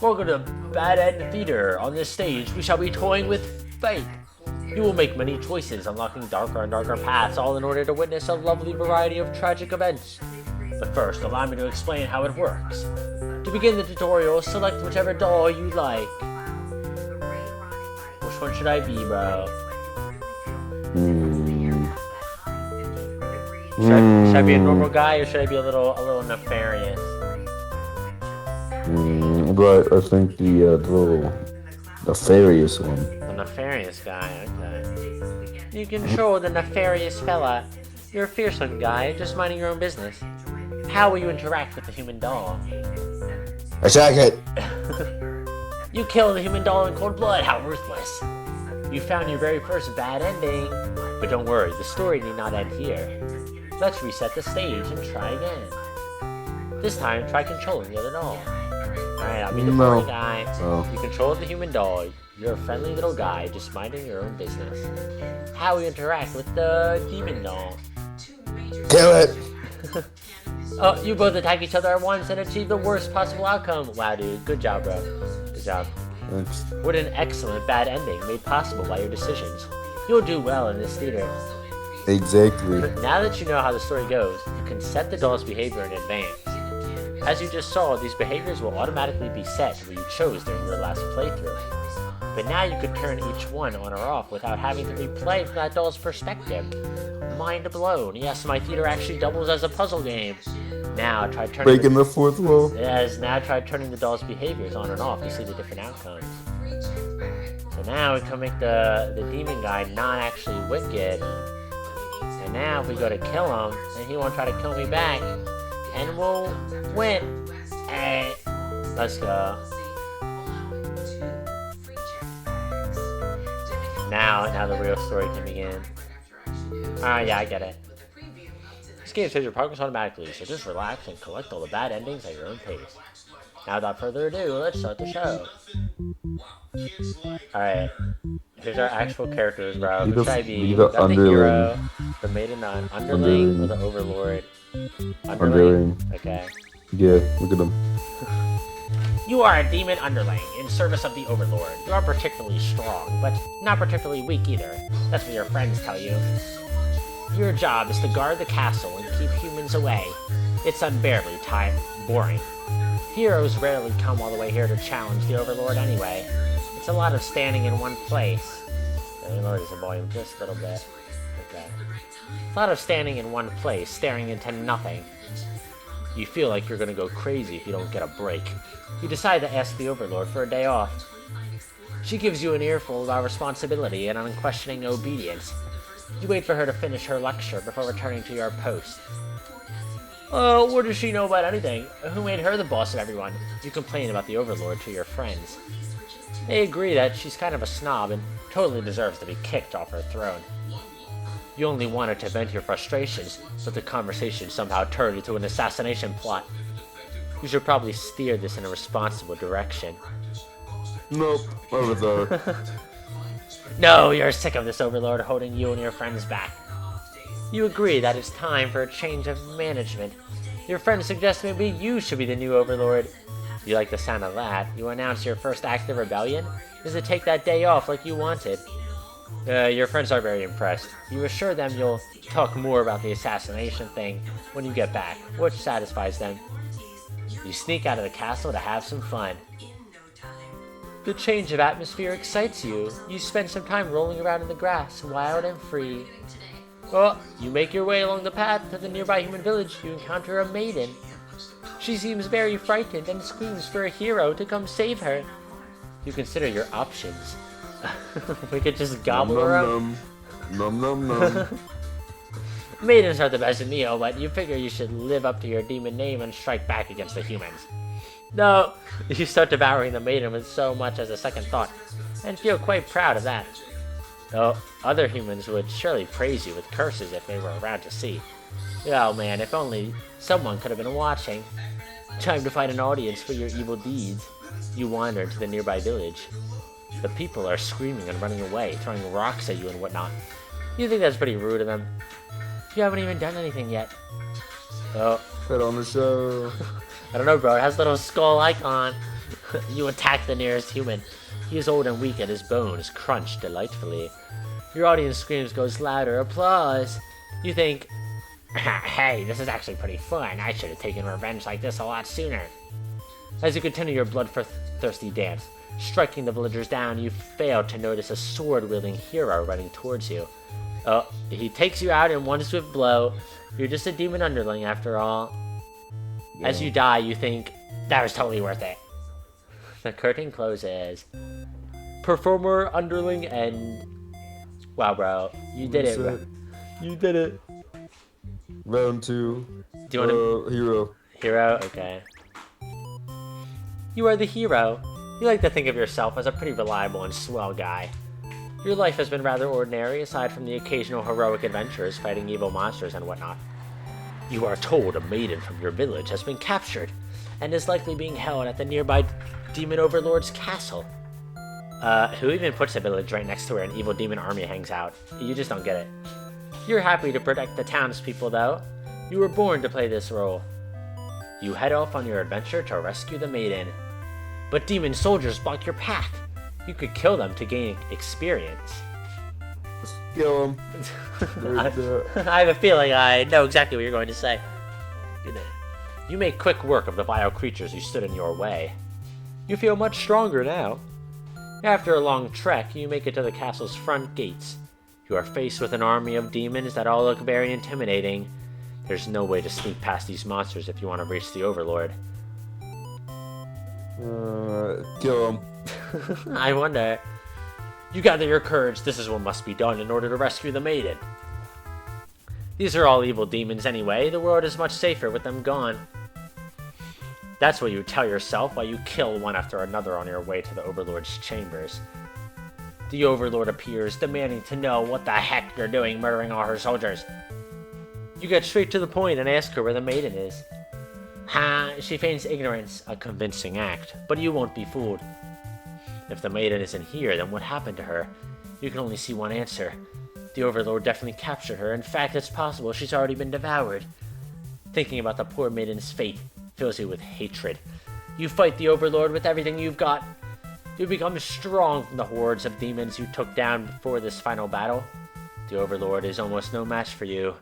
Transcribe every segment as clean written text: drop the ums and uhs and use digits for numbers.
Welcome to Bad End Theater. On this stage, we shall be toying with fate. You will make many choices, unlocking darker and darker paths, all in order to witness a lovely variety of tragic events. But first, allow me to explain how it works. To begin the tutorial, select whichever doll you like. Which one should I be, bro? Should I be a normal guy, or should I be a little nefarious? But I think the little nefarious one. The nefarious guy, okay. You control the nefarious fella. You're a fearsome guy, just minding your own business. How will you interact with the human doll? Attack it! You kill the human doll in cold blood, how ruthless! You found your very first bad ending. But don't worry, the story need not end here. Let's reset the stage and try again. This time, try controlling the other doll. Alright, I'll be the boring guy. You control the human doll. You're a friendly little guy, just minding your own business. How we interact with the demon doll? Kill it! Oh, you both attack each other at once and achieve the worst possible outcome. Wow, dude. Good job, bro. Good job. Thanks. What an excellent bad ending made possible by your decisions. You'll do well in this theater. Exactly. Now that you know how the story goes, you can set the doll's behavior in advance. As you just saw, these behaviors will automatically be set where you chose during your last playthrough. But now you could turn each one on or off without having to replay from that doll's perspective. Mind blown. Yes, my theater actually doubles as a puzzle game. Now try turning Breaking the fourth wall. Yes, now try turning the doll's behaviors on and off to see the different outcomes. So now we can make the demon guy not actually wicked. And now if we go to kill him, then he won't try to kill me back. And we'll win. Hey, let's go. Now the real story can begin. Yeah, I get it. This game saves your progress automatically, so just relax and collect all the bad endings at your own pace. Now, without further ado, let's start the show. Alright, here's our actual characters, bro. Who should I be? Be the Got the hero, the maiden, the underling, or the overlord? Underling. Okay. Yeah, look at them. You are a demon underling in service of the overlord. You are particularly strong, but not particularly weak either. That's what your friends tell you. Your job is to guard the castle and keep humans away. It's unbearably boring. Heroes rarely come all the way here to challenge the overlord anyway. It's a lot of standing in one place. Let me lower the volume just a little bit. Okay. A lot of standing in one place, staring into nothing. You feel like you're gonna go crazy if you don't get a break. You decide to ask the overlord for a day off. She gives you an earful about responsibility and unquestioning obedience. You wait for her to finish her lecture before returning to your post. Oh, what does she know about anything? Who made her the boss of everyone? You complain about the overlord to your friends. They agree that she's kind of a snob and totally deserves to be kicked off her throne. You only wanted to vent your frustrations, but the conversation somehow turned into an assassination plot. You should probably steer this in a responsible direction. Nope, over there. No, you're sick of this overlord holding you and your friends back. You agree that it's time for a change of management. Your friend suggests maybe you should be the new overlord. You like the sound of that. You announce your first act of rebellion is to take that day off like you wanted. Your friends are very impressed. You assure them you'll talk more about the assassination thing when you get back, which satisfies them. You sneak out of the castle to have some fun. The change of atmosphere excites you. You spend some time rolling around in the grass, wild and free. Well, you make your way along the path to the nearby human village. You encounter a maiden. She seems very frightened and screams for a hero to come save her. You consider your options. We could just gobble her up. Num num num. Maidens are the best meal, but you figure you should live up to your demon name and strike back against the humans. No, you start devouring the maiden with so much as a second thought, and feel quite proud of that. Though other humans would surely praise you with curses if they were around to see. Oh man, if only someone could have been watching. Time to find an audience for your evil deeds. You wander to the nearby village. The people are screaming and running away, throwing rocks at you and whatnot. You think that's pretty rude of them. You haven't even done anything yet. Oh. Put on the show. I don't know, bro. It has a little skull icon. You attack the nearest human. He is old and weak and his bones crunch delightfully. Your audience screams goes louder. Applause. You think, hey, this is actually pretty fun. I should have taken revenge like this a lot sooner. As you continue your bloodthirsty dance, striking the villagers down, you fail to notice a sword-wielding hero running towards you. Oh, he takes you out in one swift blow. You're just a demon underling after all. Yeah. As you die, you think, that was totally worth it. The curtain closes. Performer, underling, and... Wow, bro. You did it, bro. You did it. Round 2. Do you want to... Hero. Hero? Okay. You are the hero. You like to think of yourself as a pretty reliable and swell guy. Your life has been rather ordinary, aside from the occasional heroic adventures fighting evil monsters and whatnot. You are told a maiden from your village has been captured, and is likely being held at the nearby demon overlord's castle. Who even puts a village right next to where an evil demon army hangs out? You just don't get it. You're happy to protect the townspeople, though. You were born to play this role. You head off on your adventure to rescue the maiden. But demon soldiers block your path. You could kill them to gain experience. Let's kill him. I have a feeling I know exactly what you're going to say. You make quick work of the vile creatures who stood in your way. You feel much stronger now. After a long trek, you make it to the castle's front gates. You are faced with an army of demons that all look very intimidating. There's no way to sneak past these monsters if you want to reach the Overlord. Kill him. I wonder. You gather your courage. This is what must be done in order to rescue the maiden. These are all evil demons anyway. The world is much safer with them gone. That's what you tell yourself while you kill one after another on your way to the Overlord's chambers. The Overlord appears, demanding to know what the heck you're doing murdering all her soldiers. You get straight to the point and ask her where the maiden is. She feigns ignorance, a convincing act, but you won't be fooled. If the maiden isn't here, then what happened to her? You can only see one answer. The Overlord definitely captured her. In fact, it's possible she's already been devoured. Thinking about the poor maiden's fate fills you with hatred. You fight the Overlord with everything you've got. You become strong from the hordes of demons you took down before this final battle. The Overlord is almost no match for you.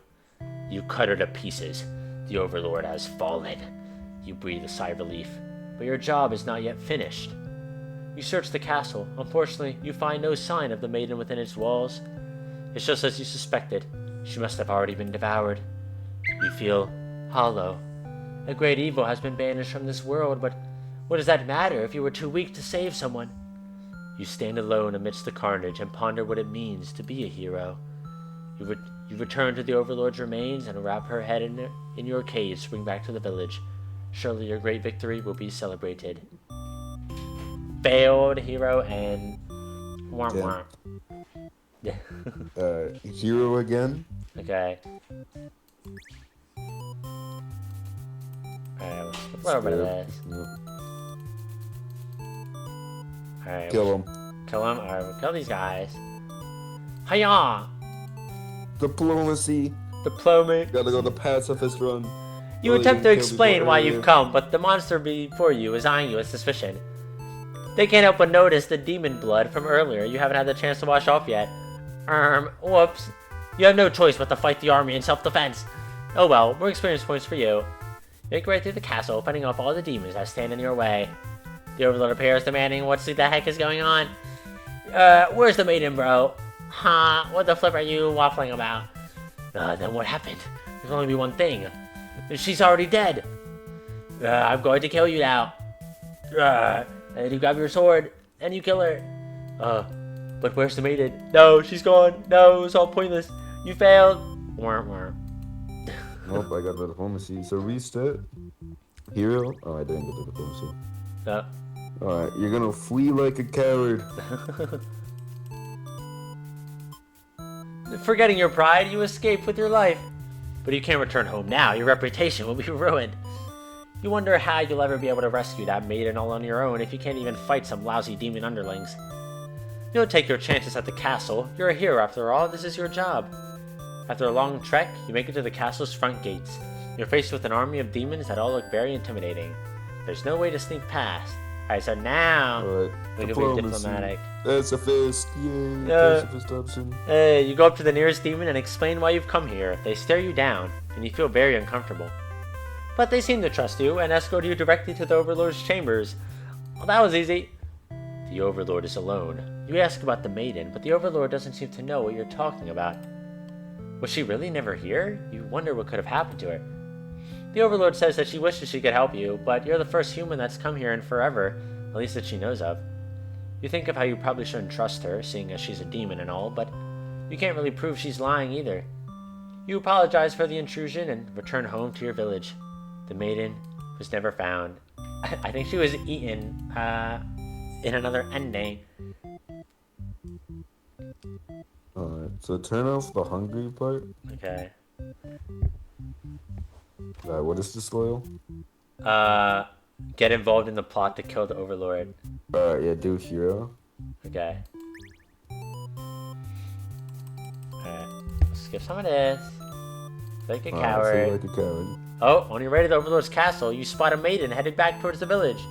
You cut her to pieces. The Overlord has fallen. You breathe a sigh of relief, but your job is not yet finished. You search the castle. Unfortunately, you find no sign of the maiden within its walls. It's just as you suspected. She must have already been devoured. You feel hollow. A great evil has been banished from this world, but what does that matter if you were too weak to save someone? You stand alone amidst the carnage and ponder what it means to be a hero. You return to the Overlord's remains and wrap her head in your cage to bring back to the village. Surely your great victory will be celebrated. Failed hero and... Wah, Yeah. wah. Hero again. Okay. Alright, let's skip over this. Alright. Kill him. Kill him? Alright, we'll kill these guys. Hiya! Diplomacy. Diploma. Gotta go the pacifist run. You attempt to explain why you've come, but the monster before you is eyeing you with suspicion. They can't help but notice the demon blood from earlier you haven't had the chance to wash off yet. Whoops. You have no choice but to fight the army in self-defense. Oh well, more experience points for you. Make your way through the castle, fighting off all the demons that stand in your way. The Overlord appears, demanding what the heck is going on. Where's the maiden, bro? What the flip are you waffling about? Then what happened? There can only be one thing. She's already dead. I'm going to kill you now. And you grab your sword, and you kill her. But where's the maiden? No, she's gone. No, it was all pointless. You failed. Nope, I got the diplomacy. So restart. Hero. Oh, I didn't get the diplomacy. Alright, you're gonna flee like a coward. Forgetting your pride, you escape with your life. But you can't return home now. Your reputation will be ruined. You wonder how you'll ever be able to rescue that maiden all on your own if you can't even fight some lousy demon underlings. You don't take your chances at the castle. You're a hero after all. This is your job. After a long trek, you make it to the castle's front gates. You're faced with an army of demons that all look very intimidating. There's no way to sneak past. Alright, so now we can be diplomatic. That's a fist. Yay. Pacifist option. Hey, you go up to the nearest demon and explain why you've come here. They stare you down, and you feel very uncomfortable. But they seem to trust you and escort you directly to the Overlord's chambers. Well, that was easy. The Overlord is alone. You ask about the maiden, but the Overlord doesn't seem to know what you're talking about. Was she really never here? You wonder what could have happened to her. The Overlord says that she wishes she could help you, but you're the first human that's come here in forever, at least that she knows of. You think of how you probably shouldn't trust her, seeing as she's a demon and all, but you can't really prove she's lying either. You apologize for the intrusion and return home to your village. The maiden was never found. I think she was eaten in another ending. Alright, so turn off the hungry part. Okay. What is disloyal? Get involved in the plot to kill the Overlord. Yeah, do hero. Okay. Alright, skip some of this. Like a coward. So like a coward. Oh, on your way to the Overlord's castle, you spot a maiden headed back towards the village.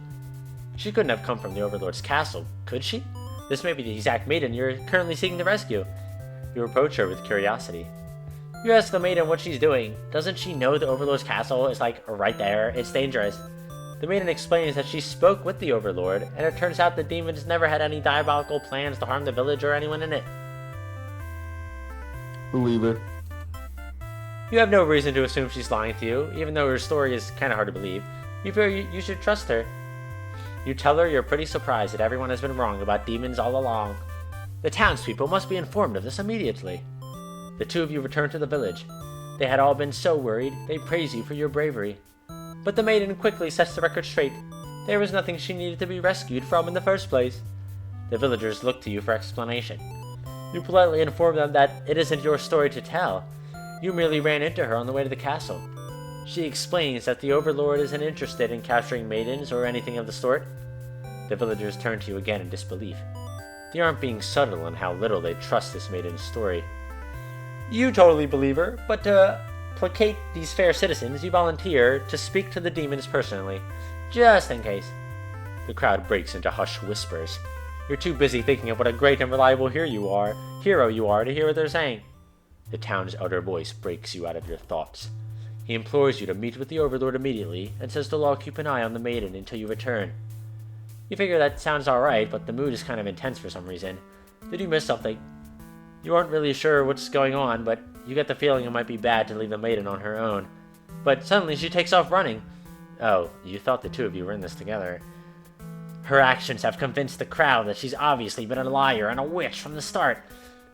She couldn't have come from the Overlord's castle, could she? This may be the exact maiden you're currently seeking to rescue. You approach her with curiosity. You ask the maiden what she's doing. Doesn't she know the Overlord's castle is like right there? It's dangerous. The maiden explains that she spoke with the Overlord, and it turns out the demons never had any diabolical plans to harm the village or anyone in it. Believe her. You have no reason to assume she's lying to you, even though her story is kind of hard to believe. You feel you should trust her. You tell her you're pretty surprised that everyone has been wrong about demons all along. The townspeople must be informed of this immediately. The two of you return to the village. They had all been so worried, they praise you for your bravery. But the maiden quickly sets the record straight. There was nothing she needed to be rescued from in the first place. The villagers look to you for explanation. You politely inform them that it isn't your story to tell. You merely ran into her on the way to the castle. She explains that the Overlord isn't interested in capturing maidens or anything of the sort. The villagers turn to you again in disbelief. They aren't being subtle in how little they trust this maiden's story. You totally believe her, but to placate these fair citizens, you volunteer to speak to the demons personally, just in case. The crowd breaks into hushed whispers. You're too busy thinking of what a great and reliable hero you are to hear what they're saying. The town's elder voice breaks you out of your thoughts. He implores you to meet with the Overlord immediately, and says to keep an eye on the maiden until you return. You figure that sounds alright, but the mood is kind of intense for some reason. Did you miss something? You aren't really sure what's going on, but you get the feeling it might be bad to leave the maiden on her own. But suddenly she takes off running. Oh, you thought the two of you were in this together. Her actions have convinced the crowd that she's obviously been a liar and a witch from the start.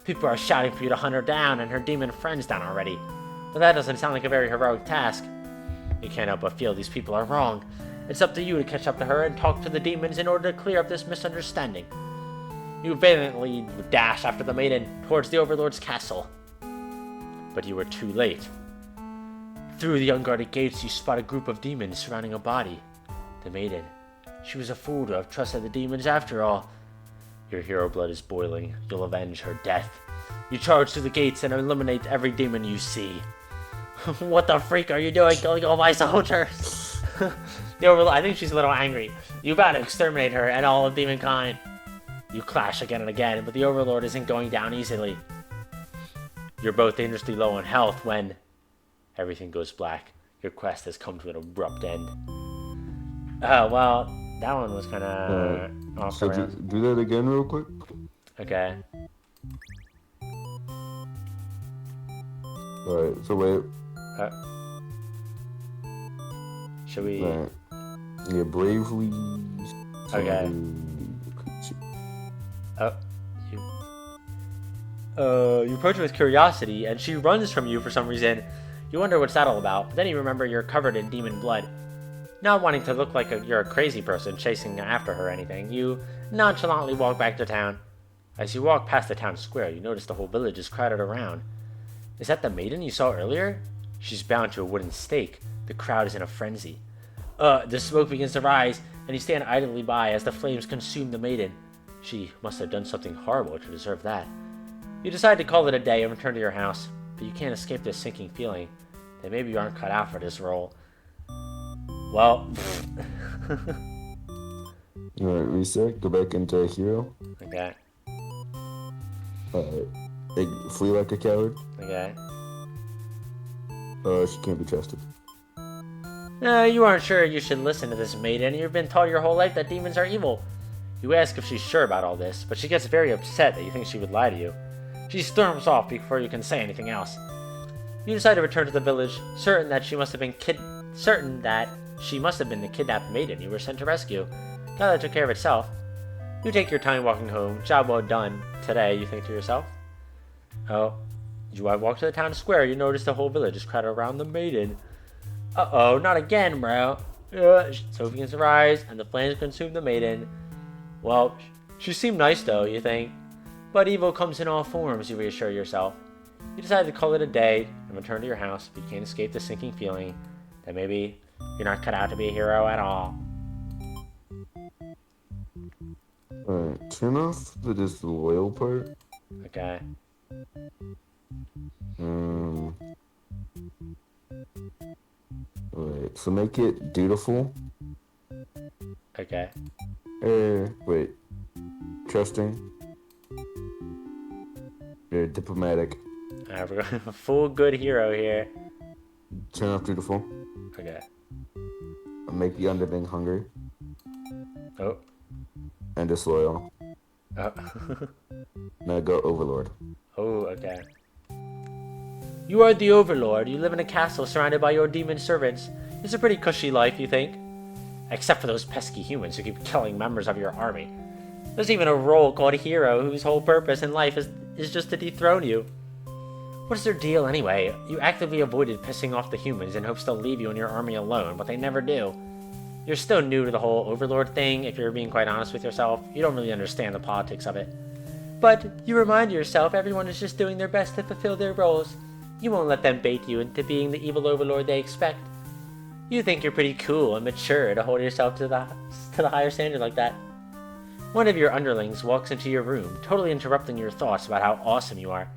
People are shouting for you to hunt her down and her demon friends down already. But that doesn't sound like a very heroic task. You can't help but feel these people are wrong. It's up to you to catch up to her and talk to the demons in order to clear up this misunderstanding. You valiantly dash after the maiden towards the Overlord's castle. But you were too late. Through the unguarded gates, you spot a group of demons surrounding a body. The maiden. She was a fool to have trusted the demons after all. Your hero blood is boiling. You'll avenge her death. You charge through the gates and eliminate every demon you see. What the freak are you doing, killing all my soldiers? The Overlord, I think she's a little angry. You vow to exterminate her and all of demonkind. You clash again and again, but the Overlord isn't going down easily. You're both dangerously low on health when everything goes black. Your quest has come to an abrupt end. Oh, well, that one was kind of off So do that again real quick. Okay. Alright, so wait. Should we... Right. Yeah, bravely... Okay. You approach her with curiosity, and she runs from you for some reason. You wonder what's that all about, but then you remember you're covered in demon blood. Not wanting to look like you're a crazy person chasing after her or anything, you nonchalantly walk back to town. As you walk past the town square, you notice the whole village is crowded around. Is that the maiden you saw earlier? She's bound to a wooden stake. The crowd is in a frenzy. The smoke begins to rise, and you stand idly by as the flames consume the maiden. She must have done something horrible to deserve that. You decide to call it a day and return to your house, but you can't escape this sinking feeling that maybe you aren't cut out for this role. Well, Alright, reset. Go back into hero. Okay. Alright. Flee like a coward. Okay. She can't be trusted. You aren't sure you should listen to this maiden. You've been taught your whole life that demons are evil. You ask if she's sure about all this, but she gets very upset that you think she would lie to you. She storms off before you can say anything else. You decide to return to the village, certain that she must have been the kidnapped maiden you were sent to rescue. Now that took care of itself. You take your time walking home. Job well done. Today, you think to yourself. Oh, as you walk to the town square, you notice the whole village is crowded around the maiden. Uh-oh, not again, bro. Sophie begins to rise, and the flames consume the maiden. Well, she seemed nice though, you think. But evil comes in all forms, you reassure yourself. You decide to call it a day and return to your house, but you can't escape the sinking feeling that maybe you're not cut out to be a hero at all. Alright, turn off the disloyal part. Okay. Wait, so make it dutiful. Okay. Wait. Trusting. Diplomatic. Alright, we're going full good hero here. Turn off dutiful. Okay. Make the underling hungry. Oh. And disloyal. Oh. Now go overlord. Oh, okay. You are the overlord. You live in a castle surrounded by your demon servants. It's a pretty cushy life, you think? Except for those pesky humans who keep killing members of your army. There's even a role called hero whose whole purpose in life is just to dethrone you. What's their deal anyway? You actively avoided pissing off the humans in hopes they'll leave you and your army alone, but they never do. You're still new to the whole overlord thing, if you're being quite honest with yourself. You don't really understand the politics of it. But you remind yourself everyone is just doing their best to fulfill their roles. You won't let them bait you into being the evil overlord they expect. You think you're pretty cool and mature to hold yourself to the higher standard like that. One of your underlings walks into your room, totally interrupting your thoughts about how awesome you are.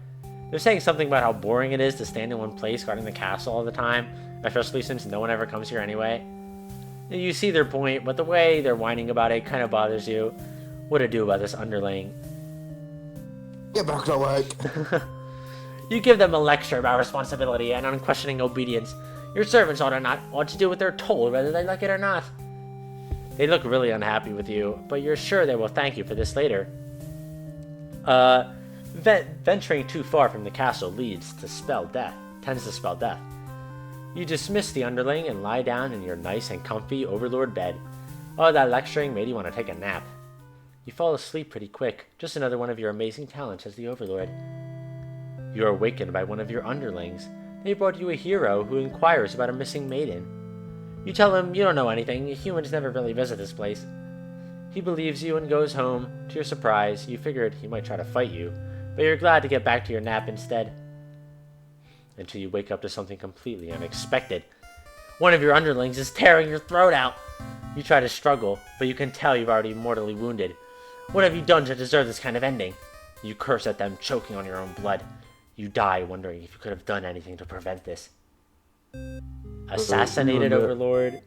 They're saying something about how boring it is to stand in one place guarding the castle all the time, especially since no one ever comes here anyway. You see their point, but the way they're whining about it kind of bothers you. What to do about this underling? Get back to work. You give them a lecture about responsibility and unquestioning obedience. Your servants ought to do what they're told, whether they like it or not. They look really unhappy with you, but you're sure they will thank you for this later. Venturing too far from the castle tends to spell death. You dismiss the underling and lie down in your nice and comfy overlord bed. Oh, that lecturing made you want to take a nap. You fall asleep pretty quick, just another one of your amazing talents as the overlord. You are awakened by one of your underlings. They brought you a hero who inquires about a missing maiden. You tell him you don't know anything, humans never really visit this place. He believes you and goes home. To your surprise, you figured he might try to fight you, but you're glad to get back to your nap instead. Until you wake up to something completely unexpected. One of your underlings is tearing your throat out. You try to struggle, but you can tell you've already mortally wounded. What have you done to deserve this kind of ending? You curse at them, choking on your own blood. You die wondering if you could have done anything to prevent this. Assassinated Overlord.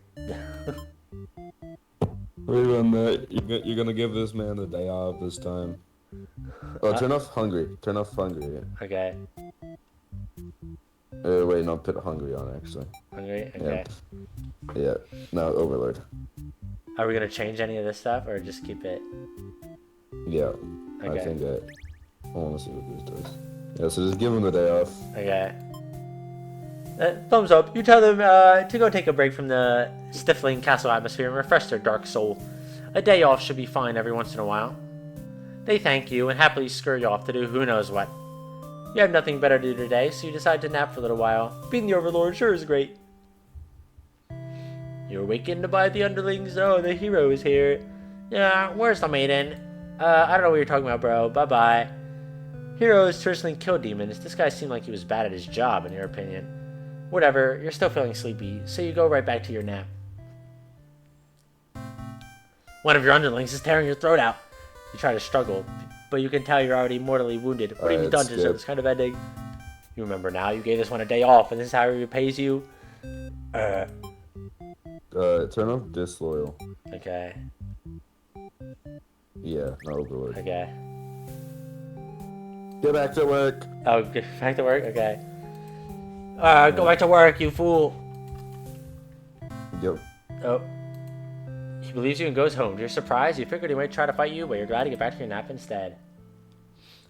Wait on that. You're gonna give this man the day off this time. Oh, turn off hungry. Turn off hungry. Okay. Wait, no, put hungry on actually. Hungry? Okay. Yeah. No, overlord. Are we gonna change any of this stuff or just keep it? Yeah. Okay. I think that. I want to see what this does. Yeah, so just give him the day off. Okay. Thumbs up. You tell them to go take a break from the stifling castle atmosphere and refresh their dark soul. A day off should be fine every once in a while. They thank you and happily scurry off to do who knows what. You have nothing better to do today, so you decide to nap for a little while. Being the overlord sure is great. You're awakened by the underlings. Oh, the hero is here. Yeah, where's the maiden? I don't know what you're talking about, bro. Bye-bye. Heroes traditionally kill demons. This guy seemed like he was bad at his job, in your opinion. Whatever, you're still feeling sleepy, so you go right back to your nap. One of your underlings is tearing your throat out. You try to struggle, but you can tell you're already mortally wounded. What have you done to deserve this kind of ending? You remember now, you gave this one a day off, and this is how he repays you? Turn off disloyal. Okay. Yeah, not Overlord. Okay. Get back to work. Oh, get back to work? Okay. Go back to work, you fool. Yep. Oh. He believes you and goes home. To your surprise, you figured he might try to fight you, but you're glad to get back to your nap instead.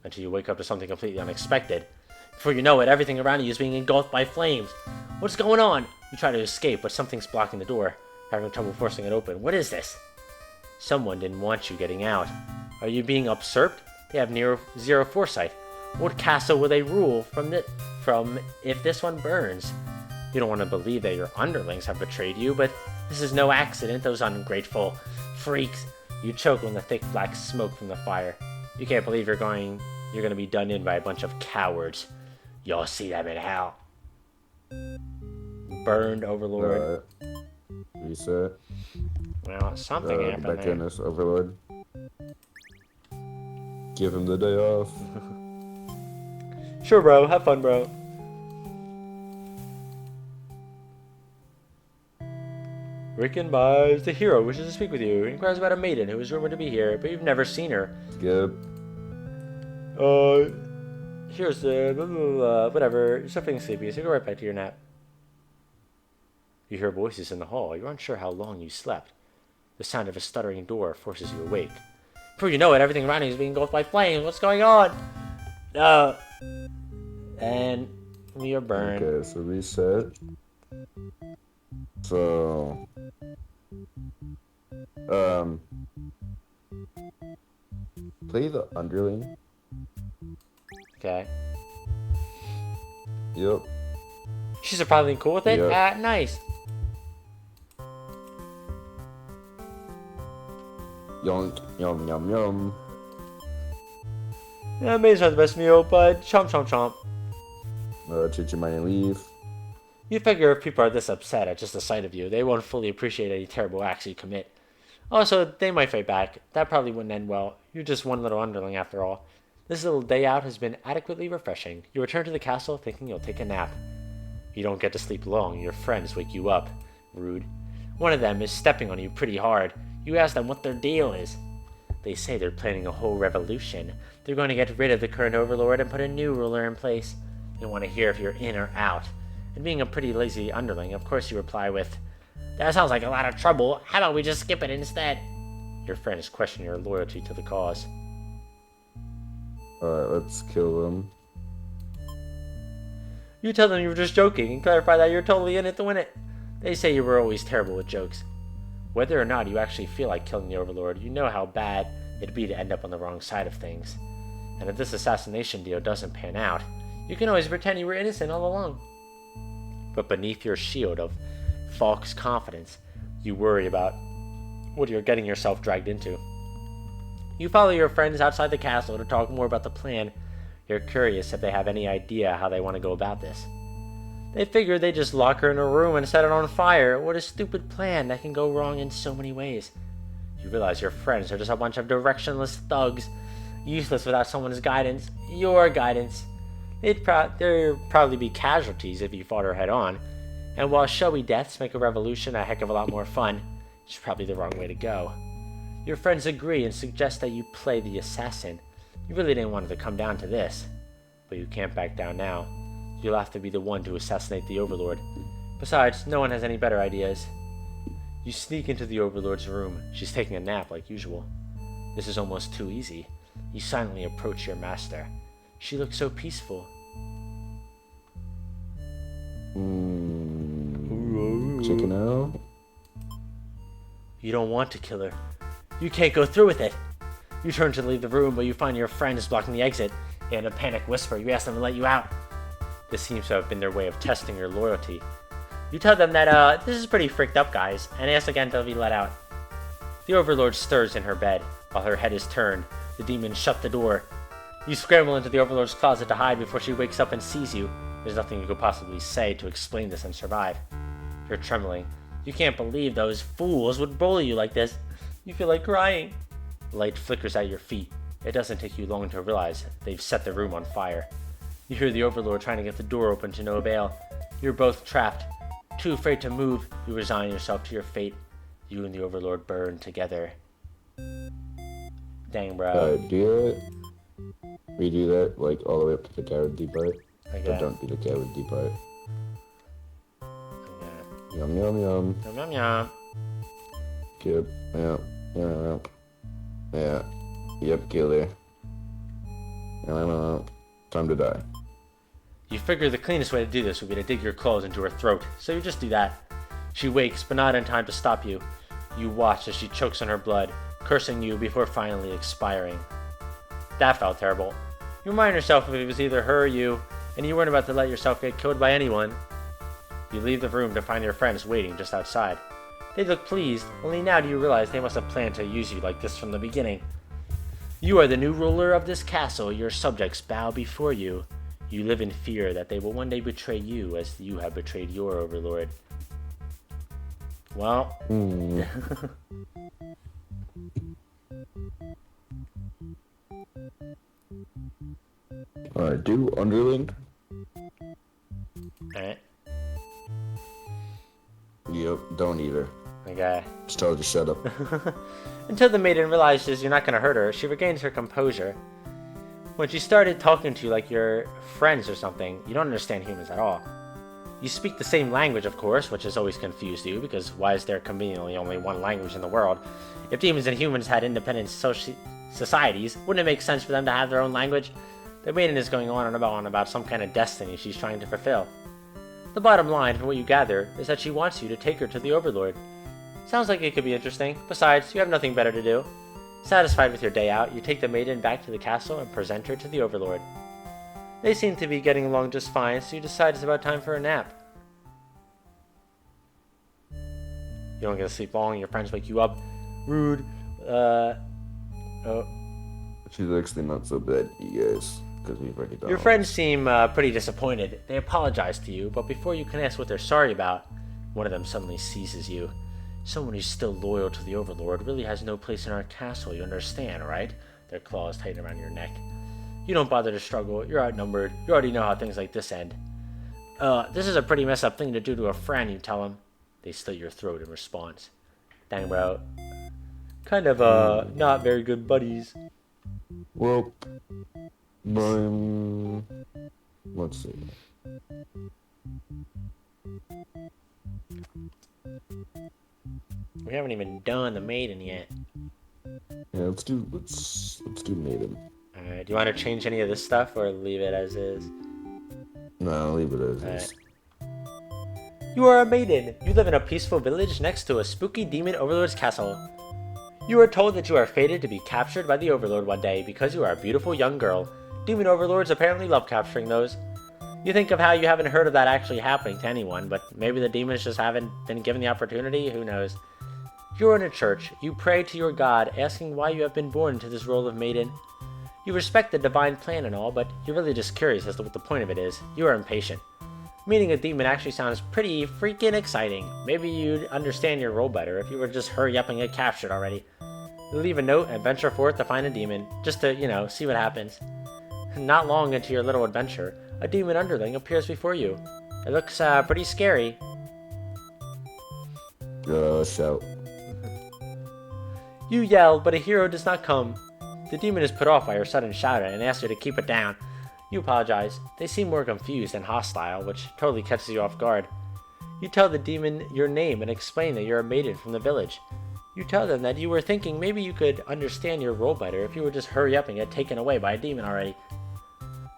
Until you wake up to something completely unexpected. Before you know it, everything around you is being engulfed by flames. What's going on? You try to escape, but something's blocking the door, having trouble forcing it open. What is this? Someone didn't want you getting out. Are you being usurped? They have zero foresight. What castle will they rule from if this one burns? You don't want to believe that your underlings have betrayed you, but this is no accident, those ungrateful freaks. You choke when the thick black smoke from the fire. You can't believe you're going to be done in by a bunch of cowards. You'll see them in hell. Burned Overlord. Reset. Well, something happened back there. in this Overlord. Give him the day off. Sure, bro. Have fun, bro. Rickenbars, the hero, wishes to speak with you. He inquires about a maiden who is rumored to be here, but you've never seen her. Skip. Here's the blah, blah, blah, whatever. You're still feeling sleepy, so go right back to your nap. You hear voices in the hall. You're unsure how long you slept. The sound of a stuttering door forces you awake. Before you know it, everything around you is being engulfed by flames. What's going on? And we are burned. Okay, so reset. So, play the underling. Okay. Yep. She's surprisingly cool with it? Yep. Nice. Yonk, yum, yum, yum. Yeah, maybe it's not the best meal, but chomp, chomp, chomp. Change your mind and leave. You figure if people are this upset at just the sight of you, they won't fully appreciate any terrible acts you commit. Also, they might fight back. That probably wouldn't end well. You're just one little underling after all. This little day out has been adequately refreshing. You return to the castle thinking you'll take a nap. You don't get to sleep long. Your friends wake you up. Rude. One of them is stepping on you pretty hard. You ask them what their deal is. They say they're planning a whole revolution. They're going to get rid of the current overlord and put a new ruler in place. They want to hear if you're in or out. And being a pretty lazy underling, of course you reply with, "That sounds like a lot of trouble. How about we just skip it instead?" Your friends question your loyalty to the cause. Alright, let's kill them. You tell them you were just joking and clarify that you're totally in it to win it. They say you were always terrible with jokes. Whether or not you actually feel like killing the overlord, you know how bad it'd be to end up on the wrong side of things. And if this assassination deal doesn't pan out, you can always pretend you were innocent all along. But beneath your shield of false confidence, you worry about what you're getting yourself dragged into. You follow your friends outside the castle to talk more about the plan. You're curious if they have any idea how they want to go about this. They figure they just lock her in a room and set it on fire. What a stupid plan that can go wrong in so many ways. You realize your friends are just a bunch of directionless thugs, useless without someone's guidance, your guidance. There'd probably be casualties if you fought her head on. And while showy deaths make a revolution a heck of a lot more fun, it's probably the wrong way to go. Your friends agree and suggest that you play the assassin. You really didn't want it to come down to this. But you can't back down now. You'll have to be the one to assassinate the Overlord. Besides, no one has any better ideas. You sneak into the Overlord's room. She's taking a nap like usual. This is almost too easy. You silently approach your master. She looks so peaceful. Chicken out. You don't want to kill her. You can't go through with it. You turn to leave the room, but you find your friend is blocking the exit. In a panic whisper, you ask them to let you out. This seems to have been their way of testing your loyalty. You tell them that, this is pretty freaked up, guys, and ask again to be let out. The Overlord stirs in her bed. While her head is turned, the demons shut the door. You scramble into the Overlord's closet to hide before she wakes up and sees you. There's nothing you could possibly say to explain this and survive. You're trembling. You can't believe those fools would bully you like this. You feel like crying. Light flickers at your feet. It doesn't take you long to realize they've set the room on fire. You hear the Overlord trying to get the door open to no avail. You're both trapped. Too afraid to move, you resign yourself to your fate. You and the Overlord burn together. Dang, bro. Alright, do that. Redo that, like, all the way up to the guarantee part. Okay. But don't do the guarantee part. Okay. Yum, yum, yum. Yum, yum, yum. Yep, yeah, yeah, yeah. Yep, killer. Time to die. You figure the cleanest way to do this would be to dig your claws into her throat, so you just do that. She wakes, but not in time to stop you. You watch as she chokes on her blood, cursing you before finally expiring. That felt terrible. You remind yourself if it was either her or you, and you weren't about to let yourself get killed by anyone. You leave the room to find your friends waiting just outside. They look pleased, only now do you realize they must have planned to use you like this from the beginning. You are the new ruler of this castle, your subjects bow before you. You live in fear that they will one day betray you as you have betrayed your overlord. Well... Alright, do underling. Alright. Yep, don't either. Okay. Just tell her to shut up. Until the maiden realizes you're not going to hurt her, she regains her composure. When she started talking to you like you're friends or something, you don't understand humans at all. You speak the same language, of course, which has always confused you, because why is there conveniently only one language in the world? If demons and humans had independent societies, wouldn't it make sense for them to have their own language? The maiden is going on and about some kind of destiny she's trying to fulfill. The bottom line, from what you gather, is that she wants you to take her to the Overlord. Sounds like it could be interesting. Besides, you have nothing better to do. Satisfied with your day out, you take the maiden back to the castle and present her to the Overlord. They seem to be getting along just fine, so you decide it's about time for a nap. You don't get to sleep long, your friends wake you up. Rude. Oh. She's actually not so bad, you guys, because we've already done. Your friends seem pretty disappointed. They apologize to you, but before you can ask what they're sorry about, one of them suddenly seizes you. Someone who's still loyal to the Overlord really has no place in our castle, you understand, right? Their claws tighten around your neck. You don't bother to struggle, you're outnumbered, you already know how things like this end. This is a pretty messed up thing to do to a friend, you tell them. They slit your throat in response. Dang, bro. Kind of, not very good buddies. Well, let's see. We haven't even done the maiden yet. Yeah, let's do maiden. Alright, do you want to change any of this stuff or leave it as is? No, leave it as is. You are a maiden. You live in a peaceful village next to a spooky demon overlord's castle. You are told that you are fated to be captured by the Overlord one day because you are a beautiful young girl. Demon overlords apparently love capturing those. You think of how you haven't heard of that actually happening to anyone, but maybe the demons just haven't been given the opportunity, who knows. You are in a church. You pray to your god, asking why you have been born into this role of maiden. You respect the divine plan and all, but you're really just curious as to what the point of it is. You are impatient. Meeting a demon actually sounds pretty freaking exciting. Maybe you'd understand your role better if you were just hurry up and get captured already. You leave a note and venture forth to find a demon, just to, see what happens. Not long into your little adventure, a demon underling appears before you. It looks pretty scary. Shout. You yell, but a hero does not come. The demon is put off by your sudden shout and asks you to keep it down. You apologize. They seem more confused and hostile, which totally catches you off guard. You tell the demon your name and explain that you're a maiden from the village. You tell them that you were thinking maybe you could understand your role better if you would just hurry up and get taken away by a demon already.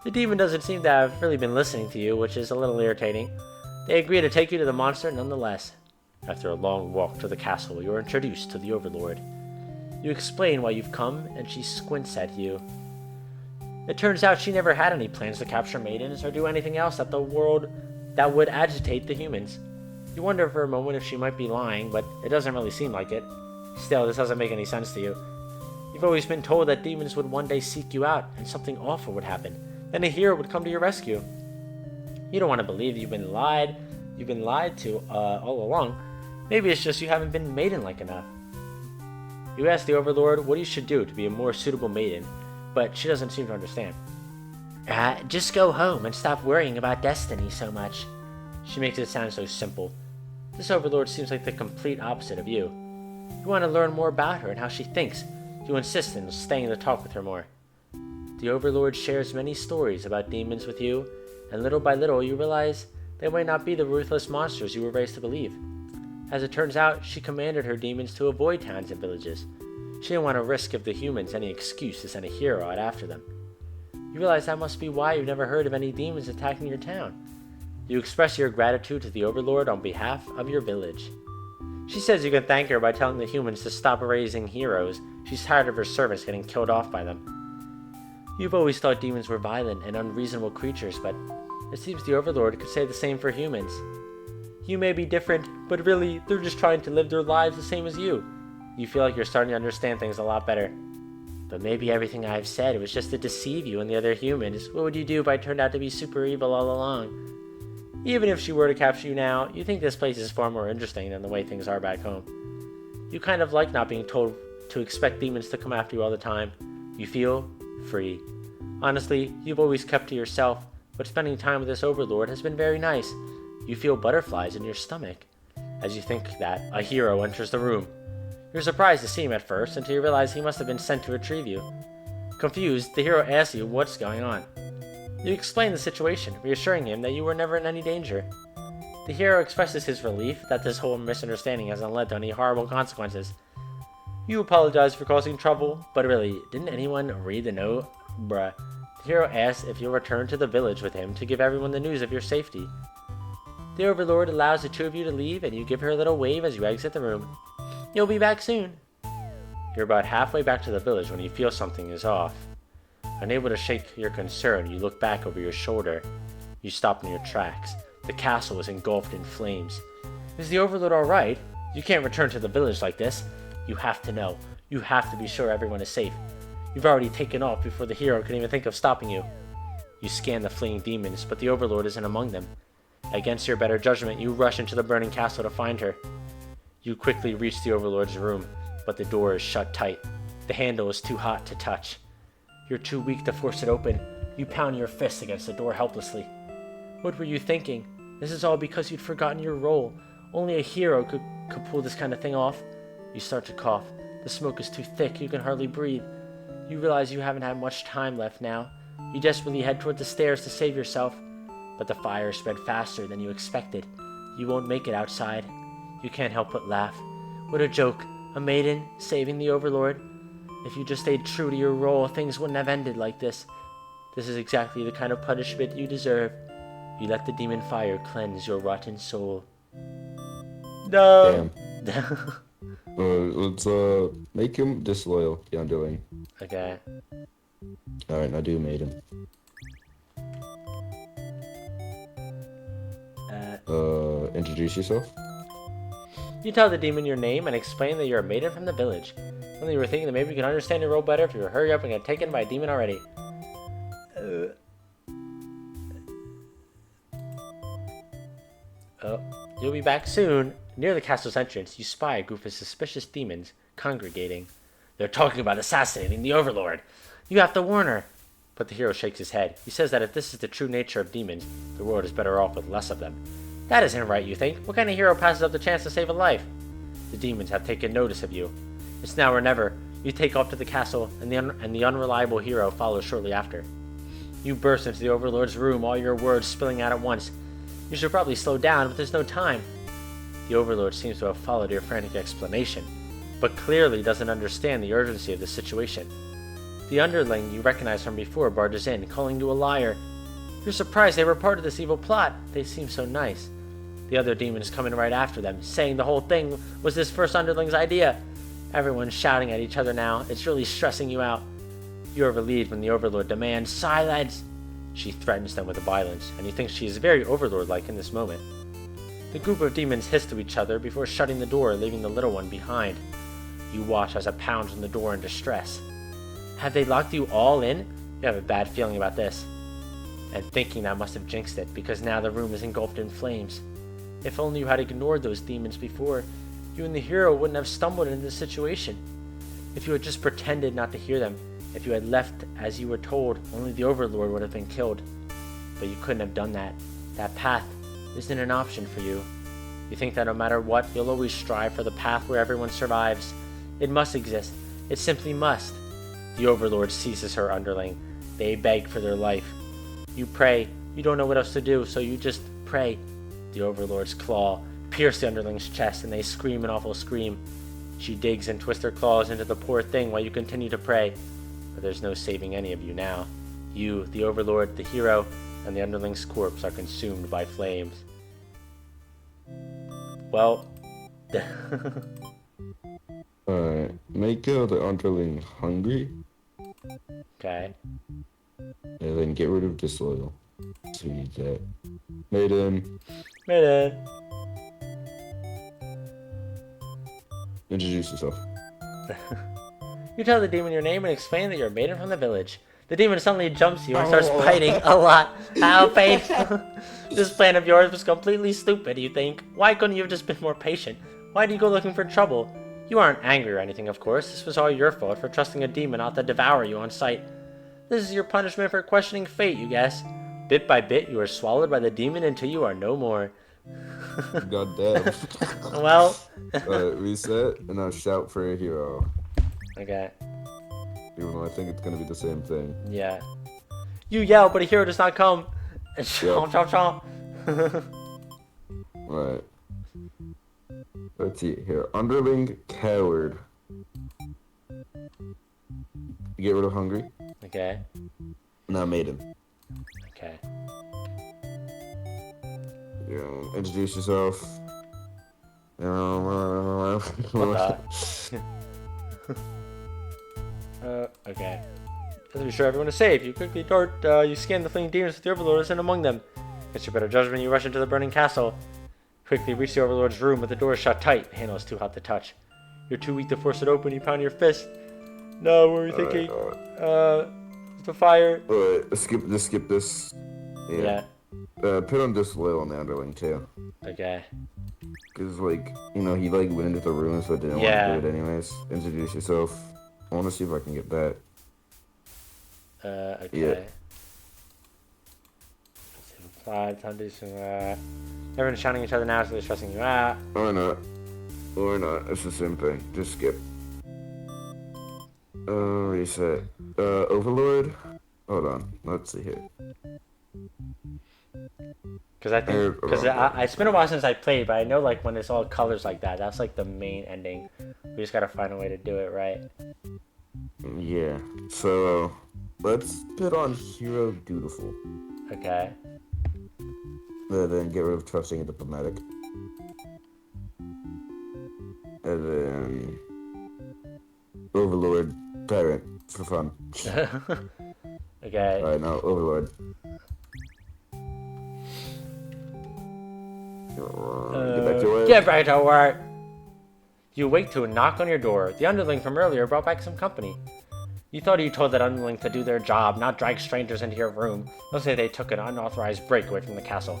The demon doesn't seem to have really been listening to you, which is a little irritating. They agree to take you to the monster nonetheless. After a long walk to the castle, you are introduced to the Overlord. You explain why you've come, and she squints at you. It turns out she never had any plans to capture maidens or do anything else that would agitate the humans. You wonder for a moment if she might be lying, but it doesn't really seem like it. Still, this doesn't make any sense to you. You've always been told that demons would one day seek you out, and something awful would happen. Then a hero would come to your rescue. You don't want to believe you've been lied to all along. Maybe it's just you haven't been maiden-like enough. You ask the Overlord what you should do to be a more suitable maiden, but she doesn't seem to understand. Just go home and stop worrying about destiny so much. She makes it sound so simple. This Overlord seems like the complete opposite of you. You want to learn more about her and how she thinks. You insist on staying to talk with her more. The Overlord shares many stories about demons with you, and little by little you realize they might not be the ruthless monsters you were raised to believe. As it turns out, she commanded her demons to avoid towns and villages. She didn't want to risk give the humans any excuse to send a hero out after them. You realize that must be why you've never heard of any demons attacking your town. You express your gratitude to the Overlord on behalf of your village. She says you can thank her by telling the humans to stop raising heroes. She's tired of her servants getting killed off by them. You've always thought demons were violent and unreasonable creatures, but it seems the Overlord could say the same for humans. You may be different, but really, they're just trying to live their lives the same as you. You feel like you're starting to understand things a lot better. But maybe everything I've said was just to deceive you and the other humans. What would you do if I turned out to be super evil all along? Even if she were to capture you now, you think this place is far more interesting than the way things are back home. You kind of like not being told to expect demons to come after you all the time. You feel free. Honestly, you've always kept to yourself, but spending time with this Overlord has been very nice. You feel butterflies in your stomach. As you think that, a hero enters the room. You're surprised to see him at first until you realize he must have been sent to retrieve you. Confused, the hero asks you what's going on. You explain the situation, reassuring him that you were never in any danger. The hero expresses his relief that this whole misunderstanding hasn't led to any horrible consequences. You apologize for causing trouble, but really, didn't anyone read the note? Bruh. The hero asks if you'll return to the village with him to give everyone the news of your safety. The Overlord allows the two of you to leave, and you give her a little wave as you exit the room. You'll be back soon. You're about halfway back to the village when you feel something is off. Unable to shake your concern, you look back over your shoulder. You stop in your tracks. The castle is engulfed in flames. Is the Overlord alright? You can't return to the village like this. You have to know. You have to be sure everyone is safe. You've already taken off before the hero can even think of stopping you. You scan the fleeing demons, but the Overlord isn't among them. Against your better judgment, you rush into the burning castle to find her. You quickly reach the Overlord's room, but the door is shut tight. The handle is too hot to touch. You're too weak to force it open. You pound your fists against the door helplessly. What were you thinking? This is all because you'd forgotten your role. Only a hero could pull this kind of thing off. You start to cough. The smoke is too thick, you can hardly breathe. You realize you haven't had much time left now. You desperately head toward the stairs to save yourself, but the fire spread faster than you expected. You won't make it outside. You can't help but laugh. What a joke. A maiden saving the Overlord. If you just stayed true to your role, things wouldn't have ended like this. This is exactly the kind of punishment you deserve. You let the demon fire cleanse your rotten soul. No! Damn. Let's make him disloyal, the Underling. Okay. Alright, now do maiden. Introduce yourself. You tell the demon your name and explain that you're a maiden from the village. Only you were thinking that maybe we could understand your role better if you would hurry up and get taken by a demon already. Oh, you'll be back soon. Near the castle's entrance, you spy a group of suspicious demons congregating. They're talking about assassinating the Overlord. You have to warn her. But the hero shakes his head. He says that if this is the true nature of demons, the world is better off with less of them. That isn't right, you think. What kind of hero passes up the chance to save a life? The demons have taken notice of you. It's now or never. You take off to the castle, and the unreliable hero follows shortly after. You burst into the Overlord's room, all your words spilling out at once. You should probably slow down, but there's no time. The Overlord seems to have followed your frantic explanation, but clearly doesn't understand the urgency of the situation. The underling you recognize from before barges in, calling you a liar. You're surprised they were part of this evil plot. They seem so nice. The other demons come in right after them, saying the whole thing was this first underling's idea. Everyone's shouting at each other now. It's really stressing you out. You are relieved when the Overlord demands silence. She threatens them with violence, and you think she is very Overlord-like in this moment. The group of demons hiss to each other before shutting the door, leaving the little one behind. You watch as it pounds on the door in distress. Have they locked you all in? You have a bad feeling about this. And thinking that must have jinxed it, because now the room is engulfed in flames. If only you had ignored those demons before, you and the hero wouldn't have stumbled into this situation. If you had just pretended not to hear them, if you had left as you were told, only the Overlord would have been killed. But you couldn't have done that. That path isn't an option for you. You think that no matter what, you'll always strive for the path where everyone survives. It must exist. It simply must. The Overlord seizes her underling. They beg for their life. You pray. You don't know what else to do, so you just pray. The Overlord's claw pierce the underling's chest, and they scream an awful scream. She digs and twists her claws into the poor thing while you continue to pray. But there's no saving any of you now. You, the Overlord, the hero, and the underling's corpse are consumed by flames. Well... Alright, make the underling hungry. Okay. And then get rid of disloyal. So you eat that. Maiden. Maiden. Introduce yourself. You tell the demon your name and explain that you're a maiden from the village. The demon suddenly jumps you and starts biting a lot. How painful. This plan of yours was completely stupid, you think. Why couldn't you have just been more patient? Why did you go looking for trouble? You aren't angry or anything, of course. This was all your fault for trusting a demon not to devour you on sight. This is your punishment for questioning fate, you guess. Bit by bit, you are swallowed by the demon until you are no more. God damn. Well. Reset, and now shout for a hero. Okay. Even though I think it's gonna be the same thing. Yeah. You yell, but a hero does not come. And chomp, chomp, chomp. Right. Let's see here. Underling coward. You get rid of hungry. Okay. Now maiden. Okay. Yeah. Introduce yourself. What the? Okay. Just to be sure everyone is safe, you quickly dart, you scan the fleeing demons with the Overlord and among them. Against your better judgment, you rush into the burning castle. Quickly reach the Overlord's room, but the door is shut tight. The handle is too hot to touch. You're too weak to force it open. You pound your fist. No, what were you thinking? The fire. Alright, skip this. Yeah. Put on disloyal on the underling too. Okay. Cause like, you know, he like went into the room, so I didn't want to do it anyways. Introduce yourself. I want to see if I can get that. Okay. Yeah. Applied foundation. Everyone's shouting at each other now, so they're stressing you out. Or not. Or not. It's the same thing. Just skip. Reset. Overlord. Hold on. Let's see here. Because I think, it's been a while since I played, but I know like when it's all colors like that, that's like the main ending. We just gotta find a way to do it right. Yeah. So let's put on Hero Dutiful. Okay. Then get rid of Trusting and Diplomatic. And then Overlord Tyrant for fun. Okay. Alright, now Overlord. Get back to work. Get back to work! You wake to a knock on your door. The underling from earlier brought back some company. You thought you told that underling to do their job, not drag strangers into your room. They'll say they took an unauthorized break away from the castle.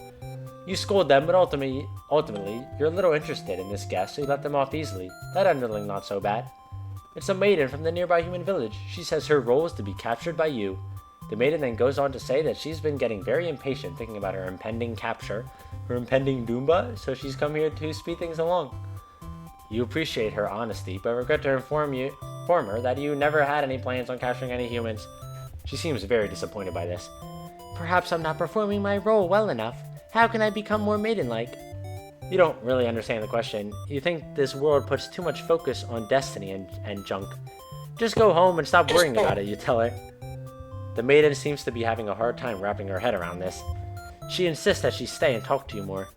You scold them, but ultimately, you're a little interested in this guest, so you let them off easily. That underling not so bad. It's a maiden from the nearby human village. She says her role is to be captured by you. The maiden then goes on to say that she's been getting very impatient thinking about her impending capture, her impending Doomba, so she's come here to speed things along. You appreciate her honesty, but regret to inform her that you never had any plans on capturing any humans. She seems very disappointed by this. Perhaps I'm not performing my role well enough. How can I become more maiden-like? You don't really understand the question. You think this world puts too much focus on destiny and junk. Just go home and stop worrying about it, you tell her. The maiden seems to be having a hard time wrapping her head around this. She insists that she stay and talk to you more.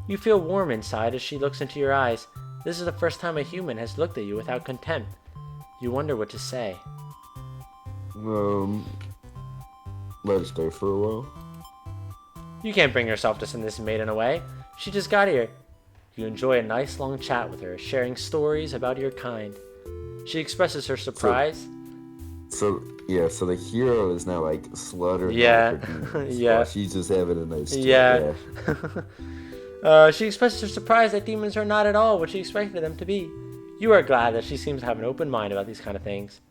You feel warm inside as she looks into your eyes. This is the first time a human has looked at you without contempt. You wonder what to say. Let her stay for a while. You can't bring yourself to send this maiden away. She just got here. You enjoy a nice long chat with her, sharing stories about your kind. She expresses her surprise. So the hero is now like slaughtered. Yeah. Yeah. She's just having a nice time. Yeah. She expresses her surprise that demons are not at all what she expected them to be. You are glad that she seems to have an open mind about these kind of things.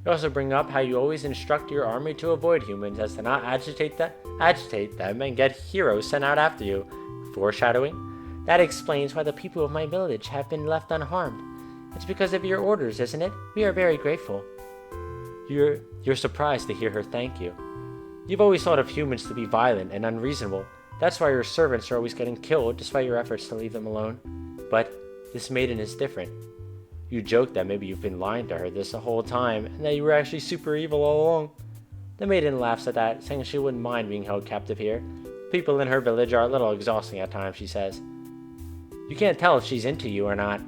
You also bring up how you always instruct your army to avoid humans as to not agitate them and get heroes sent out after you. Foreshadowing. That explains why the people of my village have been left unharmed. It's because of your orders, isn't it? We are very grateful. You're surprised to hear her thank you. You've always thought of humans to be violent and unreasonable. That's why your servants are always getting killed, despite your efforts to leave them alone. But this maiden is different. You joke that maybe you've been lying to her this whole time, and that you were actually super evil all along. The maiden laughs at that, saying she wouldn't mind being held captive here. People in her village are a little exhausting at times, she says. You can't tell if she's into you or not.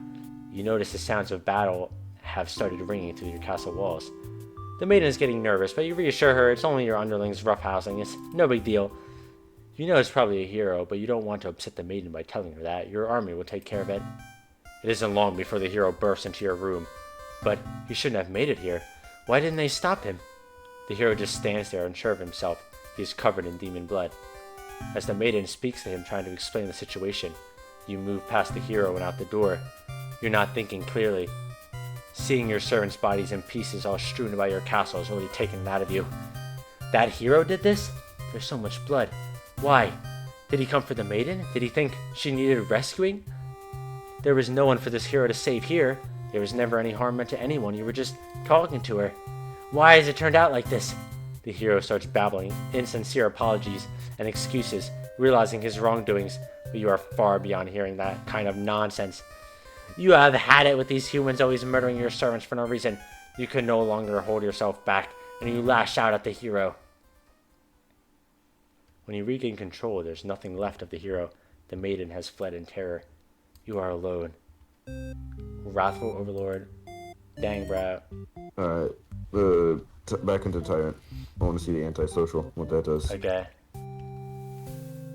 You notice the sounds of battle have started ringing through your castle walls. The maiden is getting nervous, but you reassure her it's only your underlings roughhousing. It's no big deal. You know it's probably a hero, but you don't want to upset the maiden by telling her that. Your army will take care of it. It isn't long before the hero bursts into your room. But he shouldn't have made it here. Why didn't they stop him? The hero just stands there unsure of himself. He is covered in demon blood. As the maiden speaks to him, trying to explain the situation, you move past the hero and out the door. You're not thinking clearly. Seeing your servants' bodies in pieces all strewn about your castle is really taking it out of you. That hero did this? There's so much blood. Why? Did he come for the maiden? Did he think she needed rescuing? There was no one for this hero to save here. There was never any harm meant to anyone. You were just talking to her. Why has it turned out like this? The hero starts babbling insincere apologies and excuses, realizing his wrongdoings, but you are far beyond hearing that kind of nonsense. You have had it with these humans always murdering your servants for no reason. You can no longer hold yourself back, and you lash out at the hero. When you regain control, there's nothing left of the hero. The maiden has fled in terror. You are alone. Wrathful Overlord, Dangbrow. Alright, back into Tyrant. I want to see the antisocial, what that does. Okay.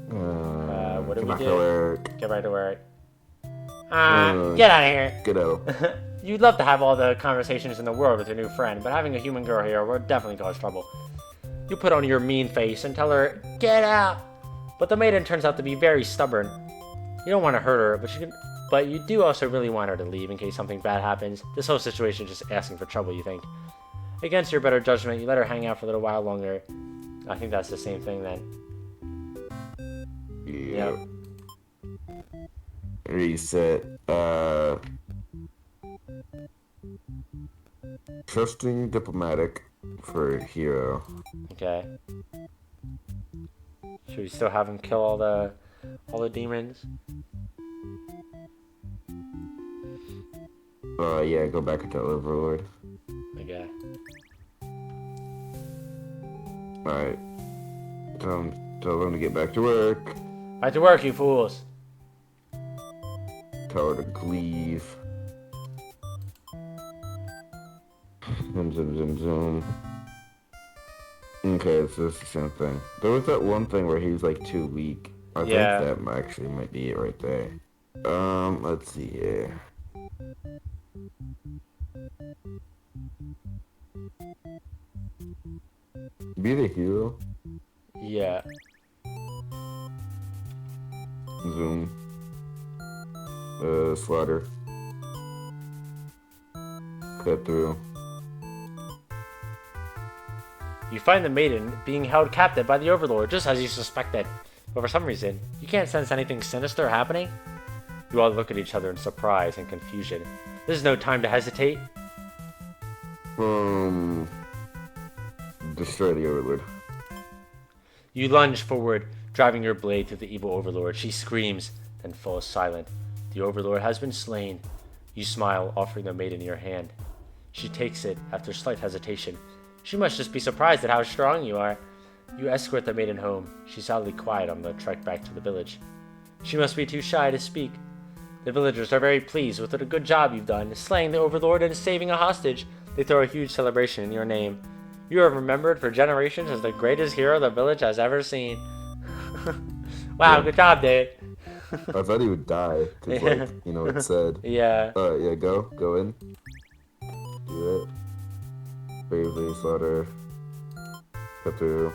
What do we do? Get back to work. Get out of here. Get out. You'd love to have all the conversations in the world with your new friend, but having a human girl here would definitely cause trouble. You put on your mean face and tell her, get out! But the maiden turns out to be very stubborn. You don't want to hurt her, but you do also really want her to leave in case something bad happens. This whole situation is just asking for trouble, you think. Against your better judgment, you let her hang out for a little while longer. I think that's the same thing then. Yep. Reset. Trusting diplomatic for hero. Okay. Should we still have him kill all the demons? Yeah, go back into Overlord. Okay. Alright. Tell them to get back to work. Back to work, you fools! Tell her to leave. Zoom, zoom, zoom, zoom. Okay, so it's the same thing. There was that one thing where he was like too weak. I think that actually might be it right there. Let's see here. Be the hero. Yeah. Zoom. Slaughter. Cut through. You find the maiden being held captive by the Overlord, just as you suspected. But for some reason, you can't sense anything sinister happening. You all look at each other in surprise and confusion. This is no time to hesitate. Destroy the Overlord. You lunge forward, driving your blade through the evil Overlord. She screams, then falls silent. The Overlord has been slain. You smile, offering the maiden your hand. She takes it after slight hesitation. She must just be surprised at how strong you are. You escort the maiden home. She's oddly quiet on the trek back to the village. She must be too shy to speak. The villagers are very pleased with the good job you've done, slaying the Overlord and saving a hostage. They throw a huge celebration in your name. You are remembered for generations as the greatest hero the village has ever seen. Wow, good job, dude. I thought he would die, because, like, you know, it said. Yeah. Yeah, go in. Do it. Bravely, slaughter. Cut through.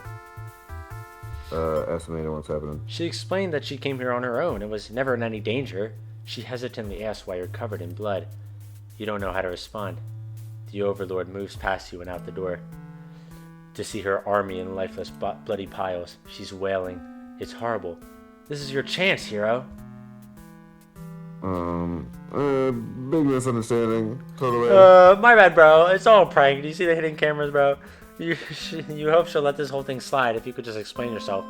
Estimating what's happening. She explained that she came here on her own and was never in any danger. She hesitantly asked why you're covered in blood. You don't know how to respond. The Overlord moves past you and out the door. To see her army in lifeless bloody piles, she's wailing. It's horrible. This is your chance, hero. Big misunderstanding. Totally. My bad, bro. It's all a prank. Do you see the hidden cameras, bro? You hope she'll let this whole thing slide if you could just explain yourself.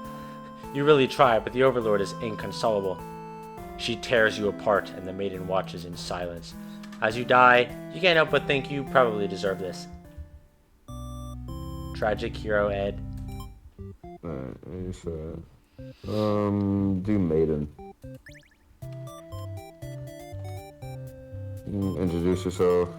You really try, but the Overlord is inconsolable. She tears you apart, and the maiden watches in silence. As you die, you can't help but think you probably deserve this. Tragic hero, Ed. Alright, do maiden. Introduce yourself.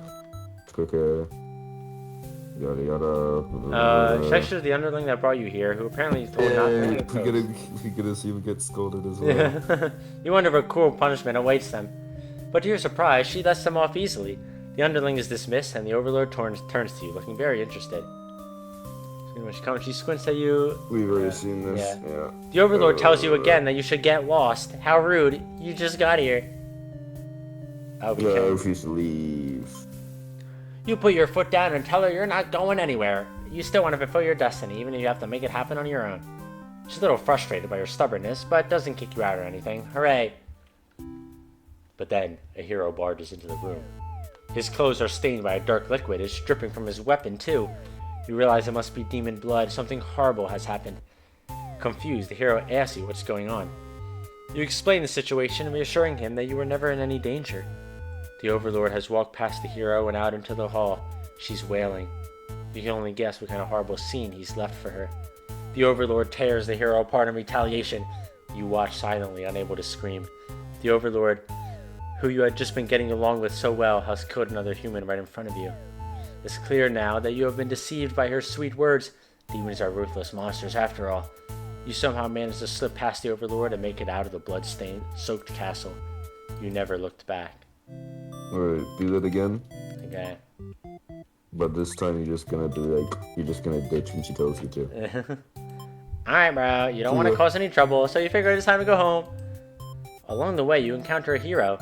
Quick yada yada. Should I shoot the underling that brought you here, who apparently told not to we get to see him get scolded as well. You wonder what cruel punishment awaits them. But to your surprise, she lets them off easily. The underling is dismissed, and the Overlord turns to you, looking very interested. When she comes, she squints at you. We've already seen this. Yeah. The Overlord tells you again that you should get lost. How rude. You just got here. I refuse to leave. You put your foot down and tell her you're not going anywhere. You still want to fulfill your destiny, even if you have to make it happen on your own. She's a little frustrated by your stubbornness, but doesn't kick you out or anything. Hooray! But then, a hero barges into the room. His clothes are stained by a dark liquid. It's dripping from his weapon, too. You realize it must be demon blood. Something horrible has happened. Confused, the hero asks you what's going on. You explain the situation, reassuring him that you were never in any danger. The Overlord has walked past the hero and out into the hall. She's wailing. You can only guess what kind of horrible scene he's left for her. The Overlord tears the hero apart in retaliation. You watch silently, unable to scream. The Overlord, who you had just been getting along with so well, has killed another human right in front of you. It's clear now that you have been deceived by her sweet words. Demons are ruthless monsters after all. You somehow managed to slip past the Overlord and make it out of the blood-stained, soaked castle. You never looked back. Alright, do that again. Okay. But this time you're just gonna ditch when she tells you to. Alright, bro. You don't want to cause any trouble, so you figure it's time to go home. Along the way, you encounter a hero.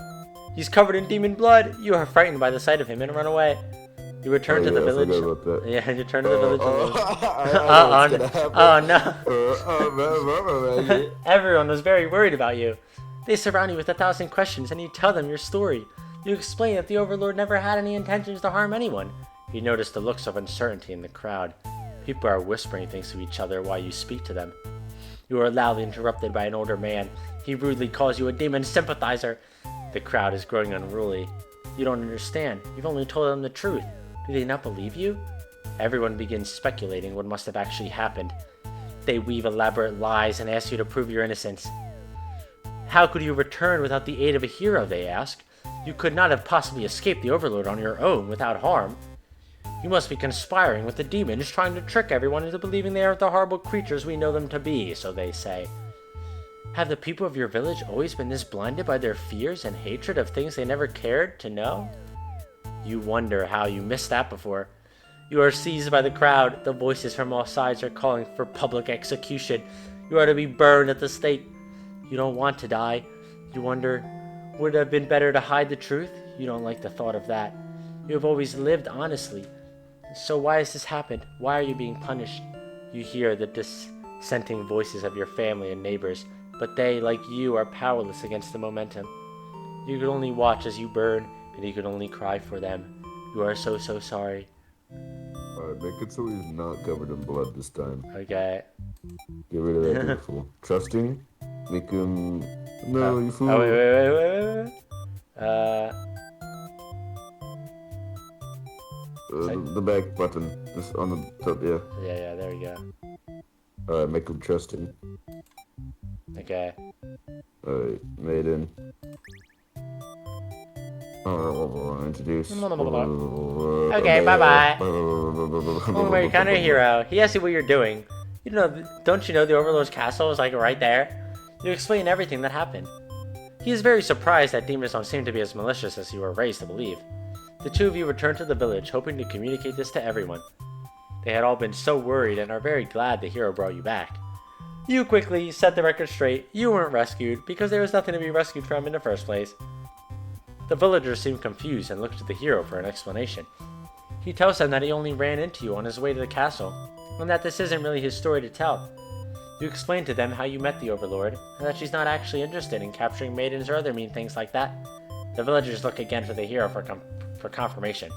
He's covered in demon blood. You are frightened by the sight of him and run away. You return to the village. I forgot about that. Yeah, you return to the village. No. Everyone was very worried about you. They surround you with 1,000 questions, and you tell them your story. You explain that the Overlord never had any intentions to harm anyone. You notice the looks of uncertainty in the crowd. People are whispering things to each other while you speak to them. You are loudly interrupted by an older man. He rudely calls you a demon sympathizer. The crowd is growing unruly. You don't understand. You've only told them the truth. Do they not believe you? Everyone begins speculating what must have actually happened. They weave elaborate lies and ask you to prove your innocence. How could you return without the aid of a hero, they ask. You could not have possibly escaped the Overlord on your own without harm. You must be conspiring with the demons, trying to trick everyone into believing they are the horrible creatures we know them to be, so they say. Have the people of your village always been this blinded by their fears and hatred of things they never cared to know? You wonder how you missed that before. You are seized by the crowd. The voices from all sides are calling for public execution. You are to be burned at the stake. You don't want to die. You wonder, would it have been better to hide the truth? You don't like the thought of that. You have always lived honestly. So why has this happened? Why are you being punished? You hear the dissenting voices of your family and neighbors, but they, like you, are powerless against the momentum. You can only watch as you burn, and you can only cry for them. You are so sorry. Alright, make it so he's not covered in blood this time. Okay. Get rid of that beautiful. Trusting? Make him... No, you fool. Oh, wait. The back button. Just on the top, yeah. Yeah, there we go. Alright, make him trusting. Okay. Alright, maiden. Introduce. Okay, bye-bye. Well, you're kind of a hero. He asks you what you're doing. Don't you know the Overlord's castle is like right there? You explain everything that happened. He is very surprised that demons don't seem to be as malicious as you were raised to believe. The two of you return to the village, hoping to communicate this to everyone. They had all been so worried and are very glad the hero brought you back. You quickly set the record straight. You weren't rescued, because there was nothing to be rescued from in the first place. The villagers seem confused and look to the hero for an explanation. He tells them that he only ran into you on his way to the castle, and that this isn't really his story to tell. You explain to them how you met the Overlord, and that she's not actually interested in capturing maidens or other mean things like that. The villagers look again for the hero for confirmation.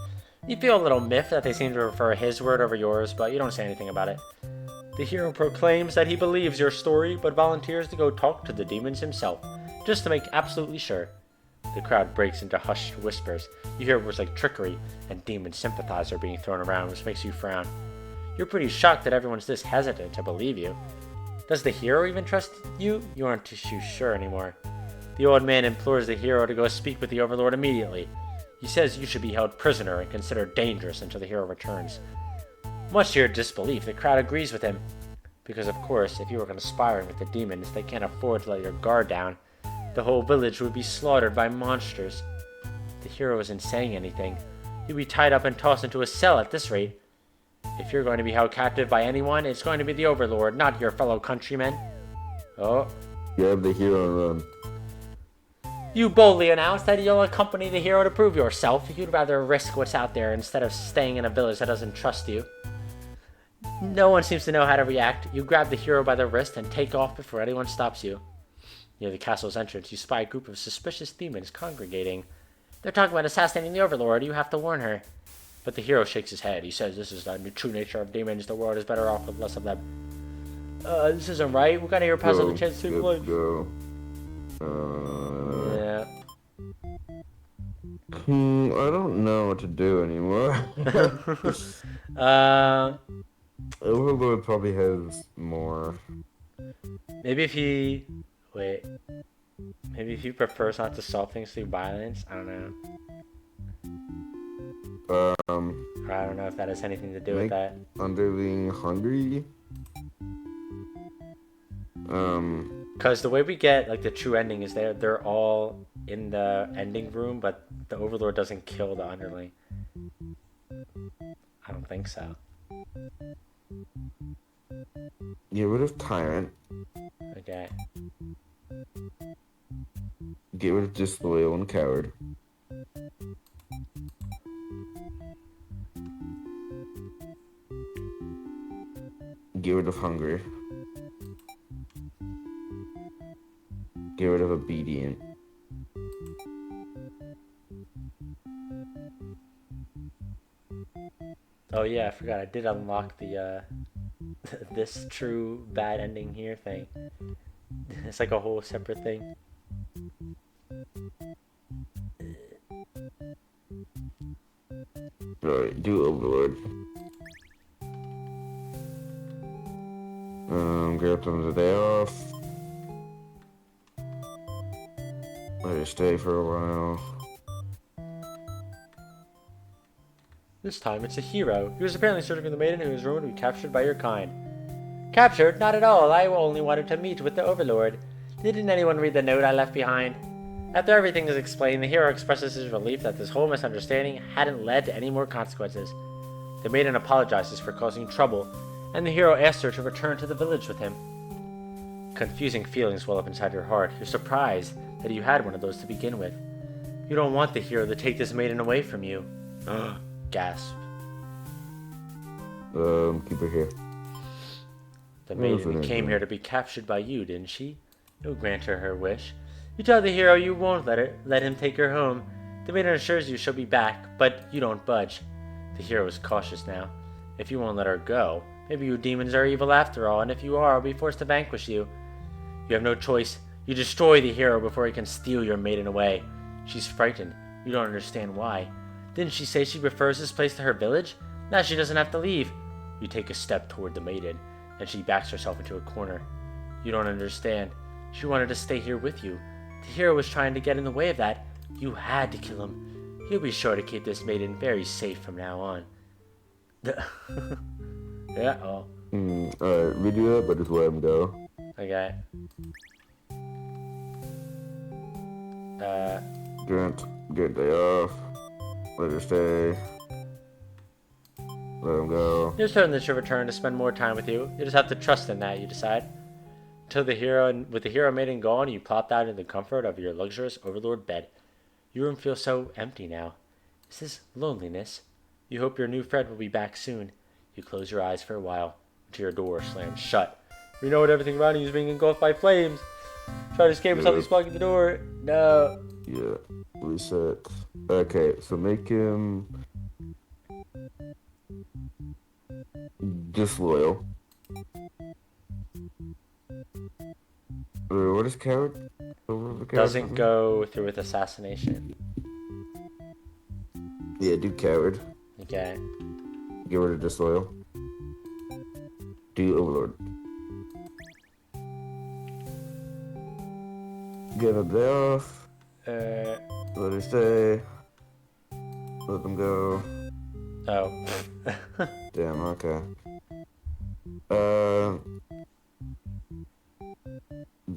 You feel a little miffed that they seem to prefer his word over yours, but you don't say anything about it. The hero proclaims that he believes your story, but volunteers to go talk to the demons himself, just to make absolutely sure. The crowd breaks into hushed whispers. You hear words like trickery and demon sympathizer being thrown around, which makes you frown. You're pretty shocked that everyone's this hesitant to believe you. Does the hero even trust you? You aren't too sure anymore. The old man implores the hero to go speak with the Overlord immediately. He says you should be held prisoner and considered dangerous until the hero returns. Much to your disbelief, the crowd agrees with him. Because of course, if you were conspiring with the demons, they can't afford to let your guard down. The whole village would be slaughtered by monsters. The hero isn't saying anything. You'd be tied up and tossed into a cell at this rate. If you're going to be held captive by anyone, it's going to be the Overlord, not your fellow countrymen. Oh. Grab the hero and run. You boldly announce that you'll accompany the hero to prove yourself. You'd rather risk what's out there instead of staying in a village that doesn't trust you. No one seems to know how to react. You grab the hero by the wrist and take off before anyone stops you. Near the castle's entrance, you spy a group of suspicious demons congregating. They're talking about assassinating the Overlord. You have to warn her. But the hero shakes his head. He says this is the true nature of demons. The world is better off with less of them. This isn't right. We're gonna hear pass on the chance to save life. Go. Yeah. I don't know what to do anymore. Overlord probably has more. Maybe if he... Wait. Maybe if he prefers not to solve things through violence? I don't know. Or I don't know if that has anything to do with that. Underling hungry? Because the way we get, like, the true ending is they're all in the ending room, but the Overlord doesn't kill the underling. I don't think so. Get rid of Tyrant. Okay. Get rid of Disloyal and Coward. Get rid of Hungry. Get rid of Obedient. Oh yeah, I forgot. I did unlock the this true bad ending here thing. It's like a whole separate thing. Alright, do Overlord. Grab them the day off. Let her stay for a while. This time it's a hero. He was apparently searching for the maiden who was rumored to be captured by your kind. Captured? Not at all. I only wanted to meet with the Overlord. Didn't anyone read the note I left behind? After everything is explained, the hero expresses his relief that this whole misunderstanding hadn't led to any more consequences. The maiden apologizes for causing trouble, and the hero asks her to return to the village with him. Confusing feelings well up inside your heart. You're surprised that you had one of those to begin with. You don't want the hero to take this maiden away from you. Gasp. Keep her here. The maiden came here to be captured by you, didn't she? You'll grant her wish. You tell the hero you won't let him take her home. The maiden assures you she'll be back, but you don't budge. The hero is cautious now. If you won't let her go, maybe you demons are evil after all, and if you are, I'll be forced to vanquish you. You have no choice. You destroy the hero before he can steal your maiden away. She's frightened. You don't understand why. Didn't she say she prefers this place to her village? Now she doesn't have to leave. You take a step toward the maiden, and she backs herself into a corner. You don't understand. She wanted to stay here with you. The hero was trying to get in the way of that. You had to kill him. He'll be sure to keep this maiden very safe from now on. Yeah, oh. Alright, redo that, but just let him go. Okay. Get day off. Let her stay. Let him go. You're certain that she'll return to spend more time with you. You just have to trust in that, you decide. With the hero maiden gone, you plopped out in the comfort of your luxurious Overlord bed. Your room feels so empty now. Is this loneliness? You hope your new friend will be back soon. You close your eyes for a while until your door slams shut. You know what everything around you is being engulfed by flames. Try to escape without blocking the door. No. Yeah. Reset. Okay, so make him disloyal. What is coward? Doesn't go through with assassination. Yeah, do coward. Okay. Get rid of disloyal. Do overlord. Give him day off. Let her stay. Let them go. Oh. Damn, okay.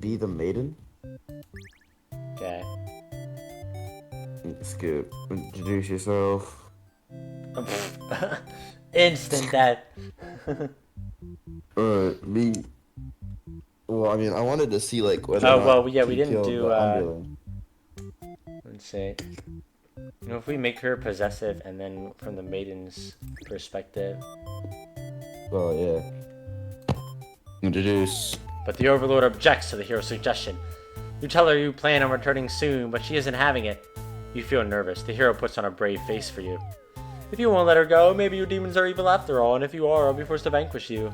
Be the maiden. Okay. Skip. Introduce yourself. Instant death. Me. Well, I mean, I wanted to see like whether. Oh well, yeah, we didn't do. Let's see. You know, if we make her possessive, and then from the maiden's perspective. Oh yeah. Introduce. But the Overlord objects to the hero's suggestion. You tell her you plan on returning soon, but she isn't having it. You feel nervous. The hero puts on a brave face for you. If you won't let her go, maybe your demons are evil after all, and if you are, I'll be forced to vanquish you.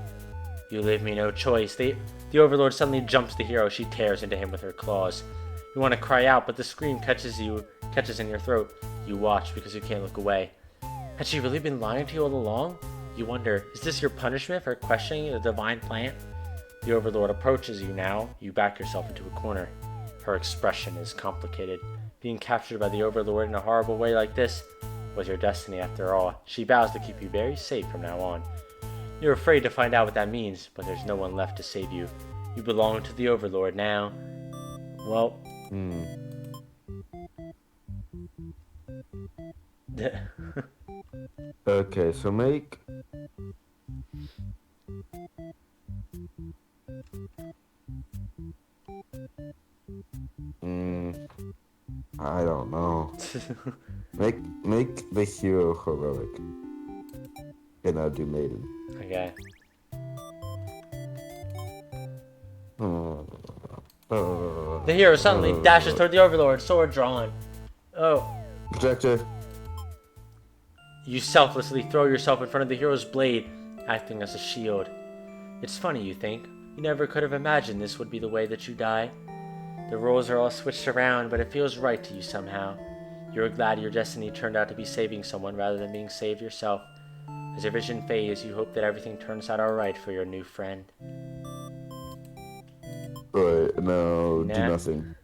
You leave me no choice. The Overlord suddenly jumps the hero. She tears into him with her claws. You want to cry out, but the scream catches in your throat. You watch because you can't look away. Had she really been lying to you all along? You wonder, is this your punishment for questioning the divine plan? The Overlord approaches you now. You back yourself into a corner. Her expression is complicated. Being captured by the Overlord in a horrible way like this was your destiny after all. She vows to keep you very safe from now on. You're afraid to find out what that means, but there's no one left to save you. You belong to the Overlord now. Well... Okay, so make... I don't know. make the hero heroic. And I'll do maiden. Okay. The hero suddenly dashes toward the Overlord, sword drawn. Oh. Projector. You selflessly throw yourself in front of the hero's blade, acting as a shield. It's funny, you think. You never could have imagined this would be the way that you die. The roles are all switched around, but it feels right to you somehow. You're glad your destiny turned out to be saving someone rather than being saved yourself. As your vision fades, you hope that everything turns out alright for your new friend. Alright, now do nothing.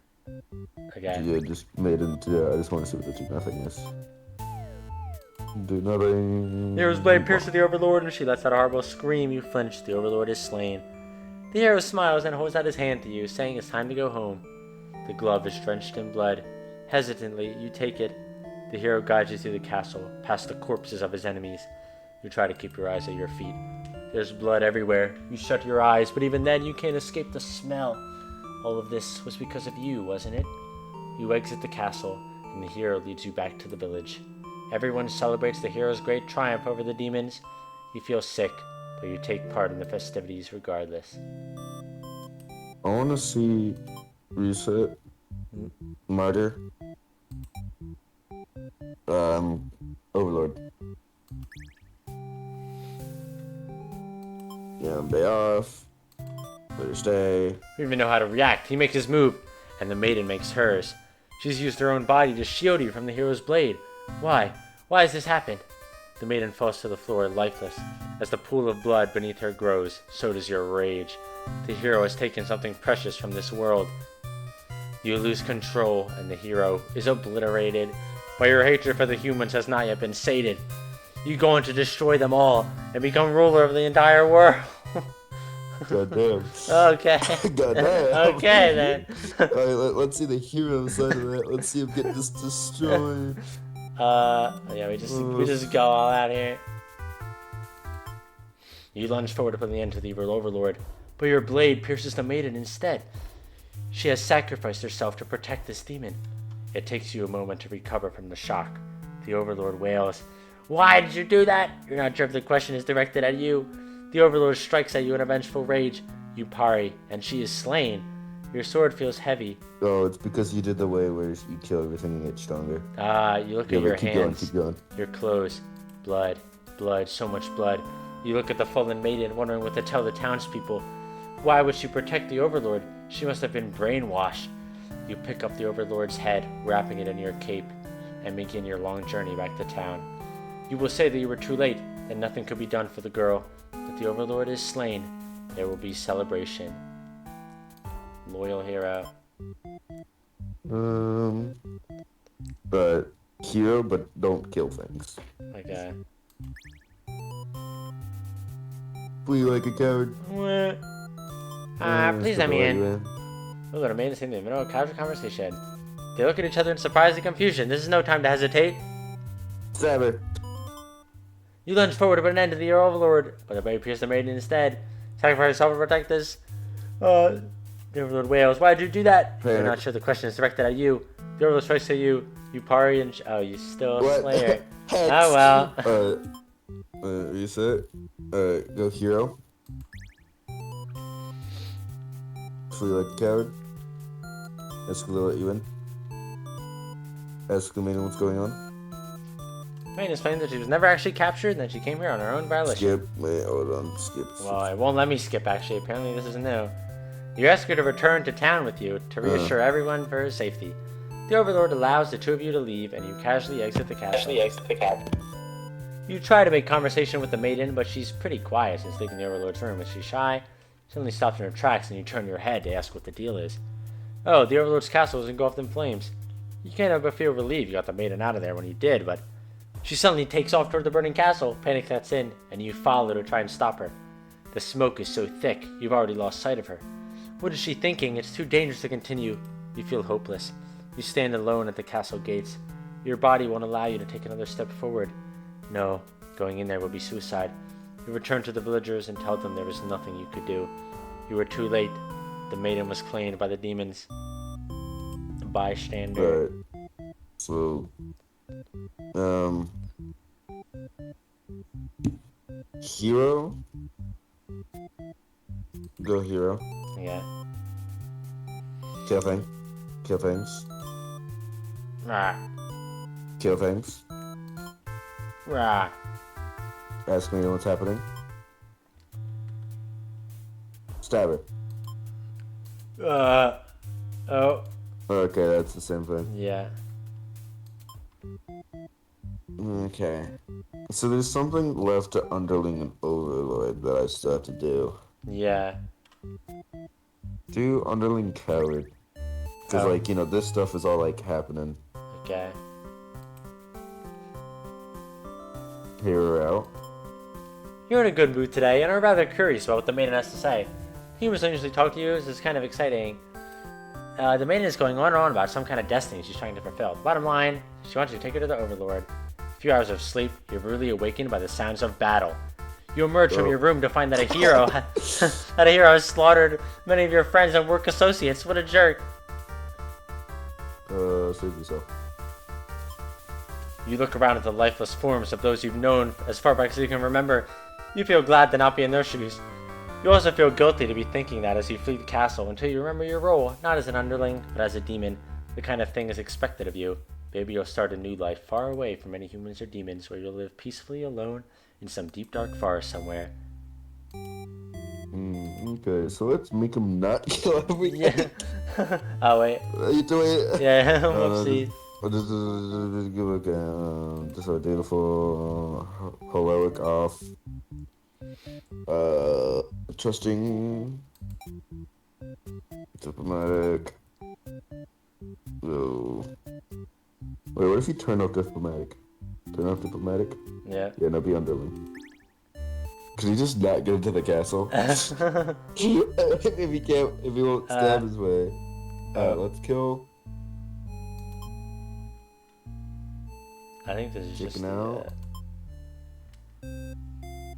Okay. Yeah, just maiden. Yeah, I just want to see what the do nothing is. Do nothing. The hero's blade pierces the Overlord, and she lets out a horrible scream. You flinch. The Overlord is slain. The hero smiles and holds out his hand to you, saying it's time to go home. The glove is drenched in blood. Hesitantly, you take it. The hero guides you through the castle, past the corpses of his enemies. You try to keep your eyes at your feet. There's blood everywhere. You shut your eyes, but even then you can't escape the smell. All of this was because of you, wasn't it? You exit the castle, and the hero leads you back to the village. Everyone celebrates the hero's great triumph over the demons. You feel sick, but you take part in the festivities regardless. I want to see reset, martyr, Overlord. Yeah, bay off. Let her stay. You don't even know how to react. He makes his move, and the maiden makes hers. She's used her own body to shield you from the hero's blade. Why? Why has this happened? The maiden falls to the floor, lifeless. As the pool of blood beneath her grows, so does your rage. The hero has taken something precious from this world. You lose control, and the hero is obliterated. But your hatred for the humans has not yet been sated. You go on to destroy them all, and become ruler of the entire world. Goddamn. Okay. Goddamn. Okay, then. Alright, let's see the hero side of that. Let's see him get this destroyed. Yeah, we just go all out here. You lunge forward to put an end to the evil Overlord, but your blade pierces the maiden instead. She has sacrificed herself to protect this demon. It takes you a moment to recover from the shock. The Overlord wails, "Why did you do that?" You're not sure if the question is directed at you. The Overlord strikes at you in a vengeful rage. You parry, and she is slain. Your sword feels heavy. Oh, it's because you did the way where you kill everything and get stronger. You look at your hands, keep going. Your clothes, blood, so much blood. You look at the fallen maiden, wondering what to tell the townspeople. Why would she protect the Overlord? She must have been brainwashed. You pick up the Overlord's head, wrapping it in your cape, and begin your long journey back to town. You will say that you were too late, that nothing could be done for the girl. But the Overlord is slain. There will be celebration. Loyal hero. But hero, but don't kill things. Okay. Flee like a coward. Please let me in. Look at a man in the middle of a casual conversation. They look at each other in surprise and confusion. This is no time to hesitate. Stab her. You lunge forward to put an end to the Overlord, but the blade pierces the maiden instead. Sacrifice yourself to protect this. The Overlord wails. Why did you do that? You're not sure the question is directed at you. The Overlord strikes at you. You parry and you still Slayer. Oh well. Reset. Go hero. Flee like a coward. Escalate let you in. Ask the maiden what's going on. Maiden explains that she was never actually captured and that she came here on her own volition. Skip. Wait, hold on. Skip. Well, it won't let me skip, actually. Apparently this is new. You ask her to return to town with you to reassure everyone for her safety. The Overlord allows the two of you to leave, and you casually exit the castle. You try to make conversation with the maiden, but she's pretty quiet since leaving the Overlord's room. Is she shy? Suddenly stops in her tracks, and you turn your head to ask what the deal is. Oh, the Overlord's castle is engulfed in flames. You can't help but feel relieved you got the maiden out of there when you did, but she suddenly takes off toward the burning castle. Panic sets in, and you follow to try and stop her. The smoke is so thick, you've already lost sight of her. What is she thinking? It's too dangerous to continue. You feel hopeless. You stand alone at the castle gates. Your body won't allow you to take another step forward. No, going in there would be suicide. You return to the villagers and tell them there was nothing you could do. You were too late. The maiden was claimed by the demons. The bystander. Right. So, hero? Go hero. Yeah. Kill things. Kill things. Rah. Kill things. Rah. Ask me what's happening. Stab her. Oh. Okay, that's the same thing. Yeah. Okay. So there's something left to Underling and Overlord that I still have to do. Yeah. Do Underling Coward. Because, this stuff is all, happening. Okay. Hear her out. You're in a good mood today, and are rather curious about what the maiden has to say. Humans don't usually talk to you, so it's kind of exciting. The maiden is going on and on about some kind of destiny she's trying to fulfill. Bottom line, she wants you to take her to the Overlord. A few hours of sleep, you're brutally awakened by the sounds of battle. You emerge from your room to find that a hero has slaughtered many of your friends and work associates. What a jerk. Save yourself. You look around at the lifeless forms of those you've known as far back as you can remember. You feel glad to not be in their shoes. You also feel guilty to be thinking that as you flee the castle until you remember your role, not as an underling, but as a demon. The kind of thing is expected of you. Maybe you'll start a new life far away from any humans or demons, where you'll live peacefully alone in some deep dark forest somewhere. Okay, so let's make him not kill everything. Yeah. Oh, wait. You doing it? Yeah, whoopsie. Just a beautiful heroic off. Trusting. Diplomatic. No. Wait, what if you turn off diplomatic? Turn off diplomatic? Yeah. Yeah, no, be underling. Could he just not get into the castle? if he won't stab his way. Let's kill. I think this is Chicken just out.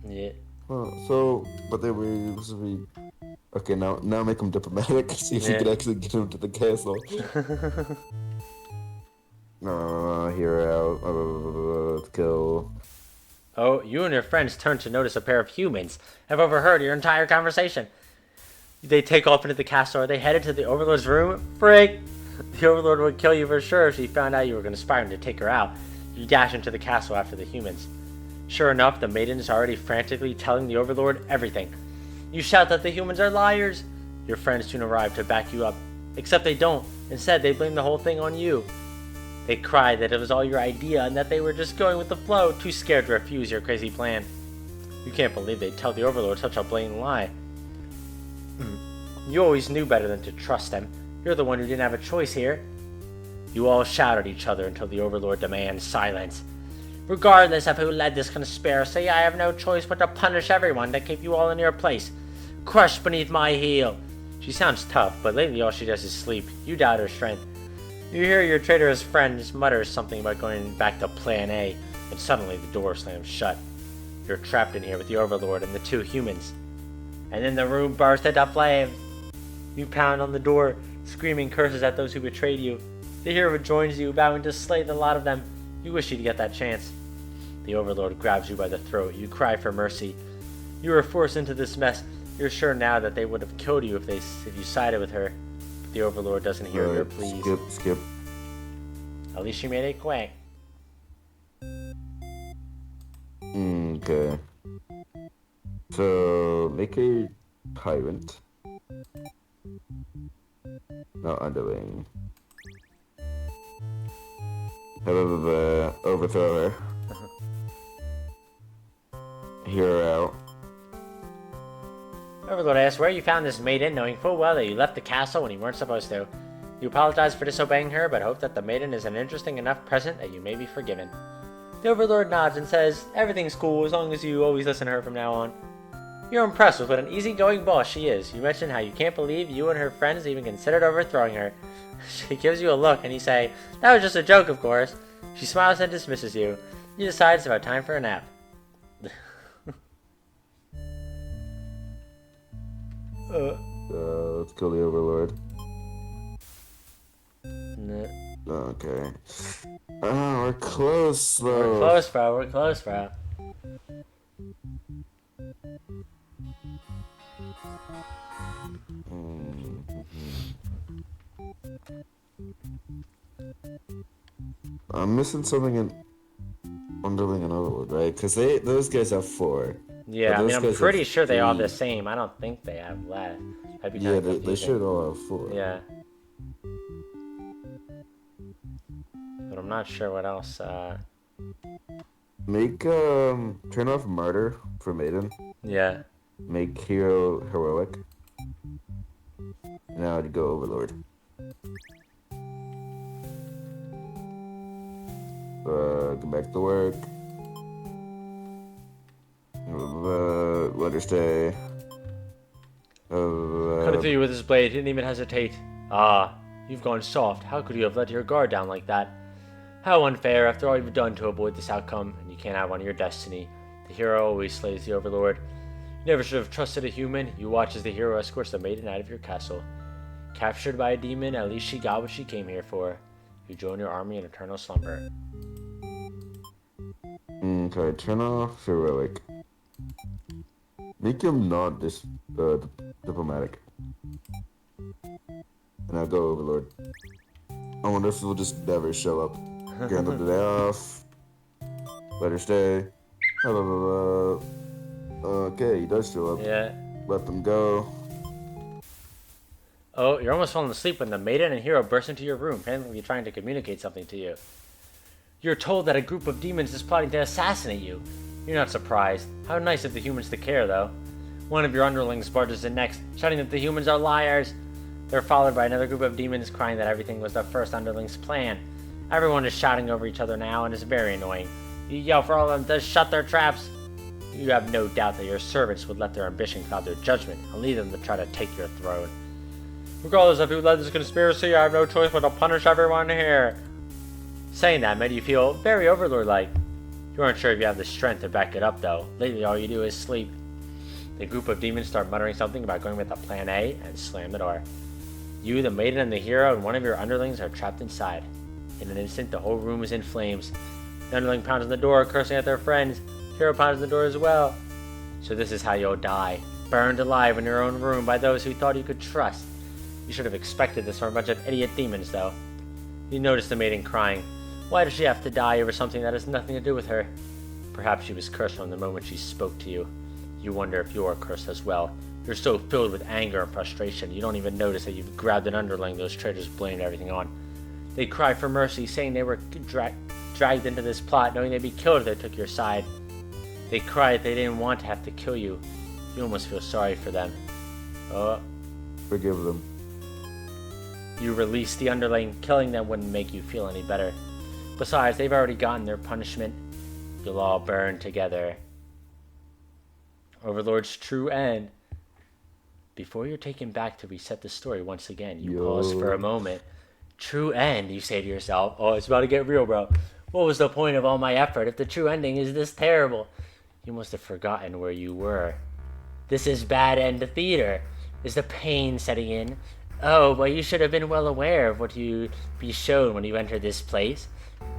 Yeah. But they were supposed to be. Okay, now make him diplomatic. See if you can actually get him to the castle. Here out. Let's kill. Oh, you and your friends turn to notice a pair of humans have overheard your entire conversation. They take off into the castle. Are they headed to the Overlord's room? Frick! The Overlord would kill you for sure if she found out you were conspiring to take her out. You dash into the castle after the humans. Sure enough, the maiden is already frantically telling the Overlord everything. You shout that the humans are liars. Your friends soon arrive to back you up. Except they don't. Instead, they blame the whole thing on you. They cry that it was all your idea and that they were just going with the flow, too scared to refuse your crazy plan. You can't believe they'd tell the Overlord such a blatant lie. You always knew better than to trust them. You're the one who didn't have a choice here. You all shout at each other until the Overlord demands silence. Regardless of who led this conspiracy, I have no choice but to punish everyone to keep you all in your place. Crushed beneath my heel. She sounds tough, but lately all she does is sleep. You doubt her strength. You hear your traitorous friend mutter something about going back to Plan A, and suddenly the door slams shut. You're trapped in here with the Overlord and the two humans. And then the room bursts into flames. You pound on the door, screaming curses at those who betrayed you. The hero joins you, vowing to slay the lot of them. You wish you'd get that chance. The Overlord grabs you by the throat. You cry for mercy. You were forced into this mess. You're sure now that they would have killed you if you sided with her. But the Overlord doesn't hear your pleas. Skip. At least she made it quick. Okay. So, make a tyrant. Not underling. However, overthrow her. Hear her out. Overlord asks where you found this maiden, knowing full well that you left the castle when you weren't supposed to. You apologize for disobeying her, but hope that the maiden is an interesting enough present that you may be forgiven. The Overlord nods and says, everything's cool as long as you always listen to her from now on. You're impressed with what an easygoing boss she is. You mention how you can't believe you and her friends even considered overthrowing her. She gives you a look and you say, that was just a joke, of course. She smiles and dismisses you. You decide it's about time for a nap. Let's kill the Overlord. No. Okay. Oh, we're close, though. We're close, bro. We're close, bro. I'm missing something in Underling and Overlord, right? Because those guys have 4. Yeah, I mean, I'm pretty sure they all have the same. I don't think they have less. Yeah, they should all have 4. Yeah. But I'm not sure what else. Make turn off murder for maiden. Yeah. Make hero heroic. Now to go Overlord. Go back to work. Let her stay. Cutting through you with his blade, he didn't even hesitate. Ah, you've gone soft. How could you have let your guard down like that? How unfair, after all you've done to avoid this outcome, and you can't have on your destiny. The hero always slays the Overlord. You never should have trusted a human. You watch as the hero escorts the maiden out of your castle. Captured by a demon, at least she got what she came here for. You join your army in eternal slumber. Okay, turn off heroic. Make him not diplomatic. And I'll go Overlord. I wonder if he'll just never show up. Grant them the day off. Let her stay. Blah, blah, blah, blah. Okay, he does show up. Yeah. Let them go. Oh, you're almost falling asleep when the maiden and hero burst into your room, apparently trying to communicate something to you. You're told that a group of demons is plotting to assassinate you. You're not surprised. How nice of the humans to care, though. One of your underlings barges in next, shouting that the humans are liars. They're followed by another group of demons crying that everything was the first underling's plan. Everyone is shouting over each other now and it's very annoying. You yell for all of them to shut their traps. You have no doubt that your servants would let their ambition cloud their judgment and lead them to try to take your throne. Regardless of who led this conspiracy, I have no choice but to punish everyone here. Saying that made you feel very Overlord-like. You aren't sure if you have the strength to back it up, though. Lately, all you do is sleep. The group of demons start muttering something about going with a plan A and slam the door. You, the maiden, and the hero, and one of your underlings are trapped inside. In an instant, the whole room is in flames. The underling pounds on the door, cursing at their friends. The hero pounds on the door as well. So this is how you'll die. burned alive in your own room by those who thought you could trust. You should have expected this from a bunch of idiot demons, though. You noticed the maiden crying. Why does she have to die over something that has nothing to do with her? Perhaps she was cursed from the moment she spoke to you. You wonder if you're cursed as well. You're so filled with anger and frustration, you don't even notice that you've grabbed an underling those traitors blamed everything on. They cry for mercy, saying they were dragged into this plot, knowing they'd be killed if they took your side. They cry that they didn't want to have to kill you. You almost feel sorry for them. Forgive them. You release the underling. Killing them wouldn't make you feel any better. Besides, they've already gotten their punishment. You'll all burn together. Overlord's true end. Before you're taken back to reset the story once again, you pause for a moment. True end, you say to yourself. Oh, it's about to get real, bro. What was the point of all my effort if the true ending is this terrible? You must have forgotten where you were. This is bad end theater. Is the pain setting in? Oh, but you should have been well aware of what you'd be shown when you entered this place.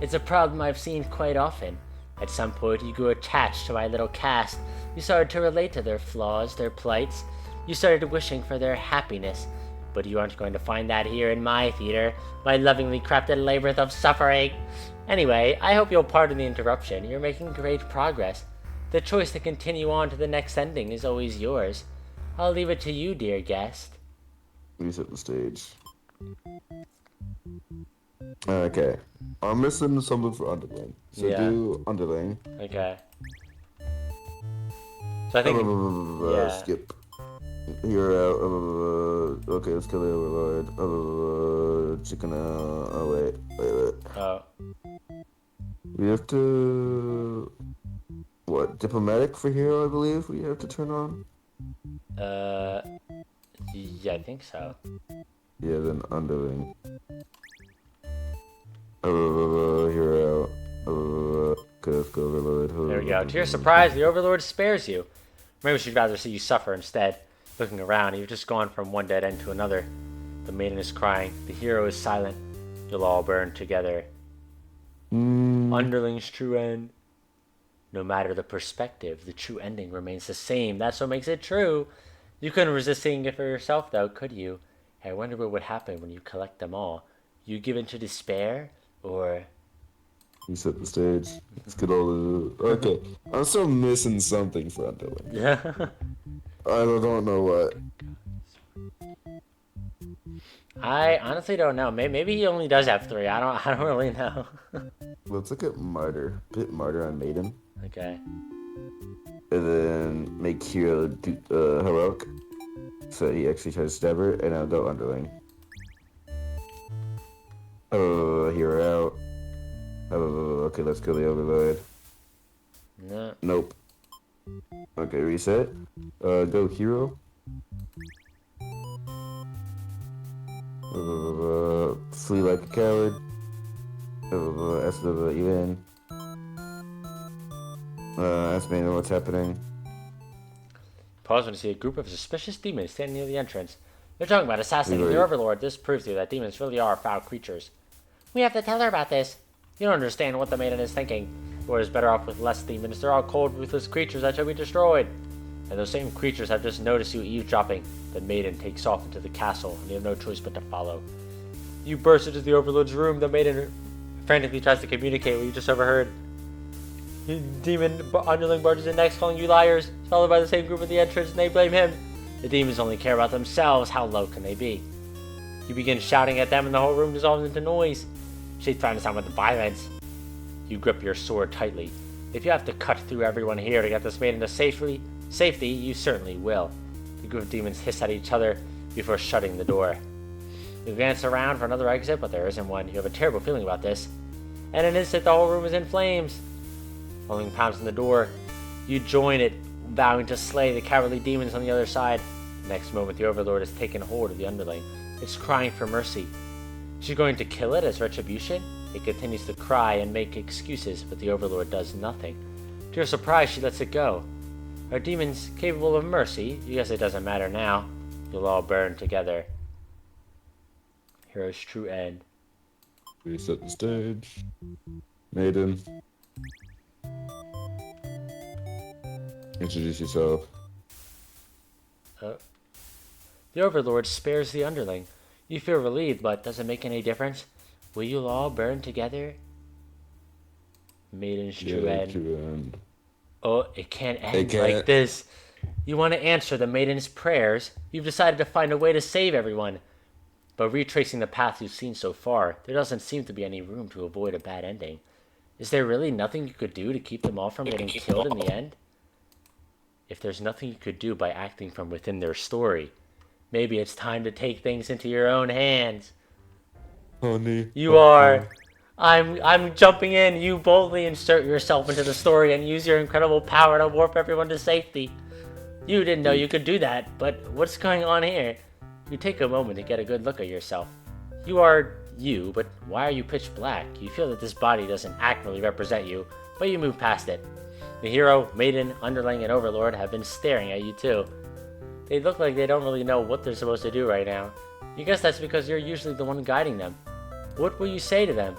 It's a problem I've seen quite often. At some point, you grew attached to my little cast. You started to relate to their flaws, their plights. You started wishing for their happiness. But you aren't going to find that here in my theater, my lovingly crafted labyrinth of suffering. Anyway, I hope you'll pardon the interruption. You're making great progress. The choice to continue on to the next ending is always yours. I'll leave it to you, dear guest. Reset the stage. Okay. I'm missing something for underling. So Yeah. do underling. Okay. So I think... yeah. Skip. You're out. Okay, let's kill the overlord. Chicken out. Oh, wait. Oh. We have to... What? Diplomatic for hero, I believe we have to turn on? Yeah, I think so. Yeah, then underling. Hero out. Okay, let's go overlord. There we go. To your surprise, the Overlord spares you. Maybe she'd rather see you suffer instead. Looking around, you've just gone from one dead end to another. The maiden is crying. The hero is silent. You'll all burn together. Underling's true end. No matter the perspective, the true ending remains the same. That's what makes it true. You couldn't resist seeing it for yourself, though, could you? I wonder what would happen when you collect them all. You give in to despair, or... Reset the stage. Let's get all the... Okay. I'm still missing something for underling. Yeah. I don't know what. I honestly don't know. Maybe he only does have 3. I don't really know. Let's look at Martyr. Put Martyr on Maiden. Okay. And then make Hero do heroic. So he actually tries to stab her, and I'll go underling. Hero out. Okay, let's kill the overlord. No. Nope. Okay, reset. Go hero. Flee like a coward. Ask the even. Ask me what's happening. Pause when you see a group of suspicious demons standing near the entrance. They're talking about assassinating the Overlord. This proves to you that demons really are foul creatures. We have to tell her about this. You don't understand what the maiden is thinking. Or is better off with less demons. They're all cold, ruthless creatures that shall be destroyed. And those same creatures have just noticed you eavesdropping. The maiden takes off into the castle, and you have no choice but to follow. You burst into the Overlord's room. The maiden frantically tries to communicate what you just overheard. Demon underling barges in next, calling you liars, followed by the same group at the entrance, and they blame him. The demons only care about themselves. How low can they be? You begin shouting at them, and the whole room dissolves into noise. She threatens them with violence. You grip your sword tightly. If you have to cut through everyone here to get this maiden to safety, you certainly will. The group of demons hiss at each other before shutting the door. You glance around for another exit, but there isn't one. You have a terrible feeling about this. In an instant, the whole room is in flames. Following pounds on the door, you join it, vowing to slay the cowardly demons on the other side. The next moment, the Overlord has taken hold of the underling. It's crying for mercy. She's going to kill it as retribution? It continues to cry and make excuses, but the Overlord does nothing. To your surprise, she lets it go. Are demons capable of mercy? You guess it doesn't matter now. You'll all burn together. Hero's true end. Reset the stage. Maiden. Introduce yourself. The Overlord spares the underling. You feel relieved, but does it make any difference? Will you all burn together? Maiden's true end. Oh, it can't end like this. You want to answer the maiden's prayers. You've decided to find a way to save everyone. But retracing the path you've seen so far, there doesn't seem to be any room to avoid a bad ending. Is there really nothing you could do to keep them all from getting killed in the end? If there's nothing you could do by acting from within their story, maybe it's time to take things into your own hands. Honey. You are. I'm jumping in. You boldly insert yourself into the story and use your incredible power to warp everyone to safety. You didn't know you could do that, but what's going on here? You take a moment to get a good look at yourself. You are you, but why are you pitch black? You feel that this body doesn't accurately represent you, but you move past it. The hero, maiden, underling, and overlord have been staring at you too. They look like they don't really know what they're supposed to do right now. You guess that's because you're usually the one guiding them. What will you say to them?